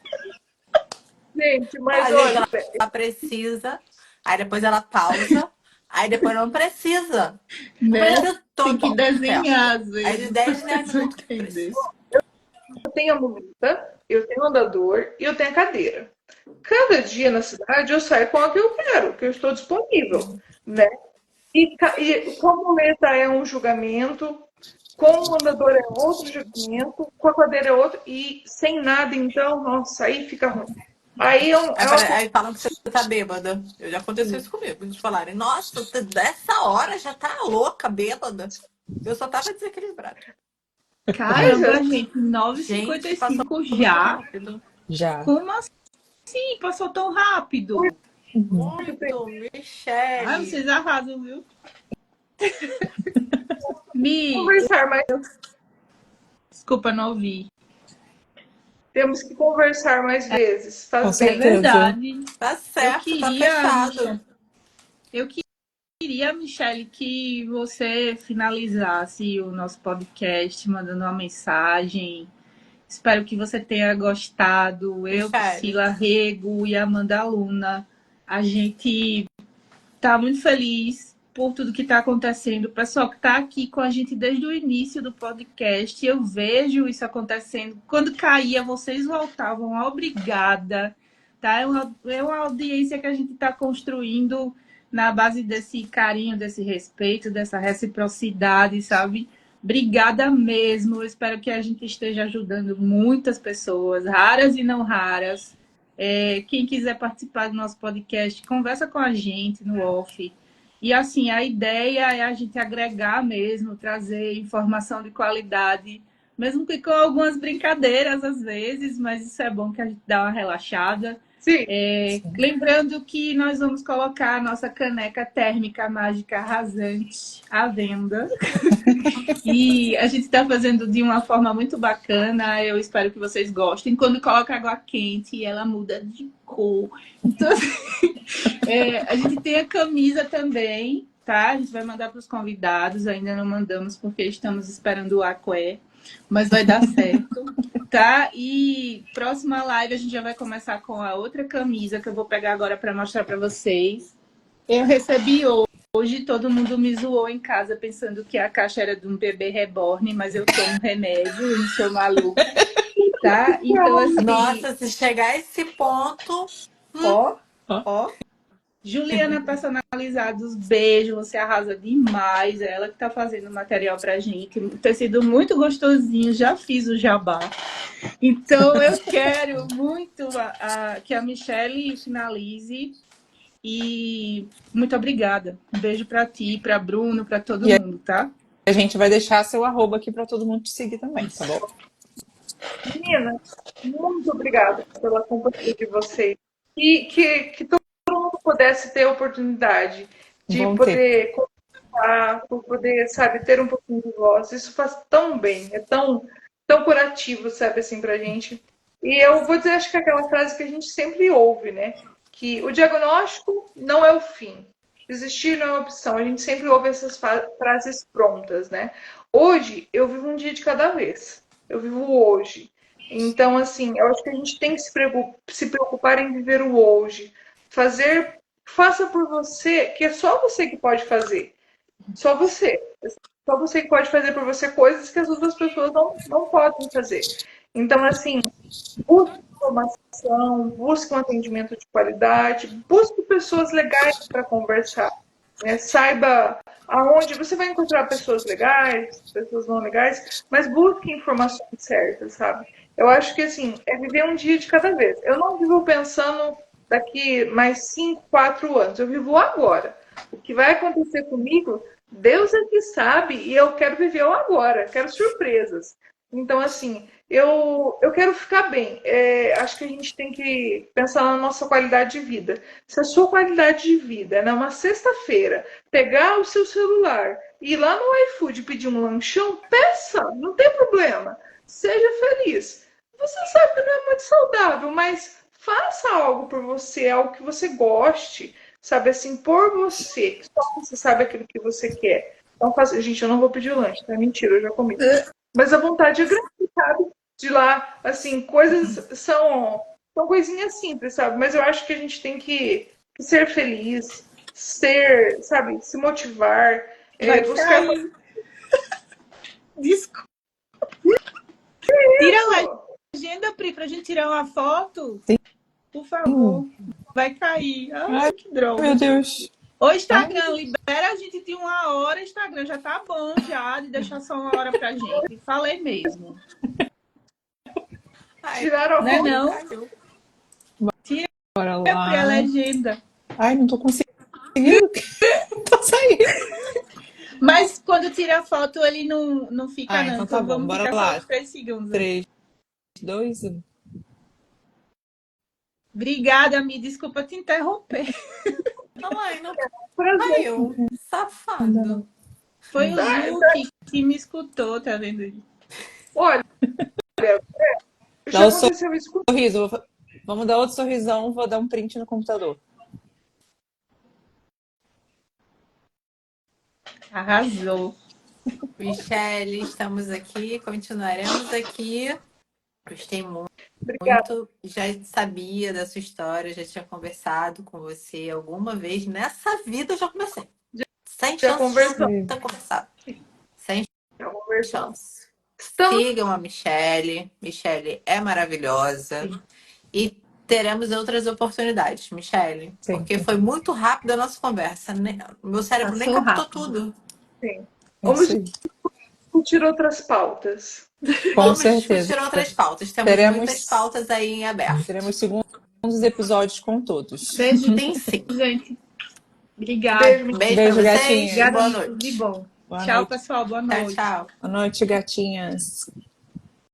gente, mas Ah, gente, olha, ela precisa, aí depois ela pausa, aí depois não precisa. Não Né? precisa Tem todo que o tempo. desenhar, às Aí de vezes. 10 em 10 Pra minutos entender. precisa. eu tenho a muleta, eu tenho o andador e eu tenho a cadeira. Cada dia na cidade eu saio com a que eu quero, que eu estou disponível, né? E com a muleta é um julgamento, com o andador é outro julgamento, com a cadeira é outro, e sem nada, então, nossa, aí fica ruim. Aí Aí, é uma aí falam que você tá bêbada. Eu já aconteceu isso comigo. Eles falarem, nossa, dessa hora já tá louca, bêbada. Eu só tava desequilibrada. Caramba, coisa. gente, Gente, passou 9h55 muito já? rápido. Já. Como assim? Passou tão rápido? Muito, Ai, Michele. vocês arrasam, viu? Mi, Conversar mais, desculpa, não ouvi. temos que conversar mais vezes, Com faz É bem. certeza. verdade. Tá Eu certo, tá queria, fechado. eu queria, Michele, que você finalizasse o nosso podcast mandando uma mensagem. Espero que você tenha gostado. Eu, Michele. Priscila Rego e Amanda Luna. A gente tá muito feliz por tudo que está acontecendo. O pessoal que está aqui com a gente desde o início do podcast, eu vejo isso acontecendo. Quando caía, vocês voltavam. Obrigada. Tá? É uma audiência que a gente está construindo na base desse carinho, desse respeito, dessa reciprocidade, sabe? Obrigada mesmo. Eu espero que a gente esteja ajudando muitas pessoas, raras e não raras. Quem quiser participar do nosso podcast, conversa com a gente no off. E assim, a ideia é a gente agregar mesmo, trazer informação de qualidade, mesmo que com algumas brincadeiras às vezes, mas isso é bom que a gente dá uma relaxada. Sim, Lembrando que nós vamos colocar a nossa caneca térmica mágica arrasante à venda. E a gente está fazendo de uma forma muito bacana. Eu espero que vocês gostem. Quando coloca água quente, ela muda de cor. Então, a gente tem a camisa também, tá? A gente vai mandar para os convidados. Ainda não mandamos porque estamos esperando o aqué, mas vai dar certo, tá? E próxima live a gente já vai começar com a outra camisa que eu vou pegar agora para mostrar para vocês. Eu recebi hoje, todo mundo me zoou em casa pensando que a caixa era de um bebê reborn, mas eu tomo remédio e sou maluca, tá? Então, assim, Nossa, se chegar a esse ponto. ó, ó. Juliana Personalizados, beijo, você arrasa demais. É ela que tá fazendo o material pra gente. Um tecido muito gostosinho, já fiz o jabá. Então, eu quero muito que a Michele finalize. E muito obrigada. Um beijo para ti, para Bruno, para todo mundo, tá? A gente vai deixar seu arroba aqui para todo mundo te seguir também, tá bom? menina, muito obrigada pela companhia de vocês. E que todo mundo pudesse ter a oportunidade de Vão poder conversar, poder, sabe, ter um pouquinho de voz. Isso faz tão bem, é tão curativo, sabe, assim, pra gente. E eu vou dizer, acho que é aquela frase que a gente sempre ouve, né? Que o diagnóstico não é o fim. Desistir não é opção. A gente sempre ouve essas frases prontas, né? Hoje, eu vivo um dia de cada vez. Eu vivo hoje. Então, assim, eu acho que a gente tem que se preocupar em viver o hoje. Faça por você, que é só você que pode fazer. Só você. Só você que pode fazer por você coisas que as outras pessoas não podem fazer. Então, assim, busque informação, busque um atendimento de qualidade, busque pessoas legais para conversar. Né? Saiba aonde você vai encontrar pessoas legais, pessoas não legais, mas busque informações certas, sabe? Eu acho que assim, é viver um dia de cada vez. Eu não vivo pensando daqui mais 5, 4 anos. Eu vivo agora. O que vai acontecer comigo Deus é que sabe e eu quero viver o agora, quero surpresas. Então, assim, eu quero ficar bem. Acho que a gente tem que pensar na nossa qualidade de vida. Se a sua qualidade de vida é numa sexta-feira, pegar o seu celular e ir lá no iFood pedir um lanchão, peça, não tem problema. Seja feliz. Você sabe que não é muito saudável, mas faça algo por você, algo que você goste, sabe assim, por você. Só você sabe aquilo que você quer. Então, faça. Gente, eu não vou pedir lanche, tá? Mentira, eu já comi. Mas a vontade é grande, sabe? De lá, assim, coisas são coisinhas simples, sabe? Mas eu acho que a gente tem que ser feliz, ser, sabe, se motivar, Vai buscar. cair. Desculpa. Tira a legenda, Pri, pra gente tirar uma foto. Sim. Por favor. Vai cair. Ai, que droga. Meu Deus. Ô, Instagram, libera a gente de 1 hora. Instagram já tá bom já, de deixar só 1 hora pra gente. Falei mesmo. Tiraram a Não é foto. não? Bora Pri, a lá. legenda. Ai, não tô conseguindo. Não tô saindo. Mas quando tira a foto, ele não fica, não. Então tá bom, vamos bora ficar lá. só os 3 segundos. 3, 2, 1. Obrigada, Mi. Desculpa te interromper. Ai, não. Prazer. Ai, eu. Safado. Foi o Zu que me escutou, tá vendo? Olha, já Dá o aconteceu isso com sorriso. Vamos dar outro sorrisão. Vou dar um print no computador. Arrasou. Michele, estamos aqui, continuaremos aqui. Gostei muito. Obrigada. Já sabia da sua história, já tinha conversado com você alguma vez. Nessa vida eu já conversei. Sem Já chance conversamos. de ter conversado. Sem Já conversamos. chance. Estamos Sigam a Michele. Michele é maravilhosa. Sim. E teremos outras oportunidades, Michele. Sim. Porque foi muito rápido a nossa conversa. Meu cérebro nem Passou captou rápido. tudo. sim. É Vamos isso aí. discutir outras pautas. Com Vamos certeza. discutir outras pautas. Temos Teremos- muitas pautas aí em aberto. Teremos segundos episódios com todos. Beijo, Tem sim. gente. Obrigada. Beijo, Beijo, Beijo, pra vocês. gatinha. Obrigada, Boa tudo noite. de bom. Boa Tchau, noite. pessoal. Boa Tchau, noite. tchau. Boa noite, gatinhas.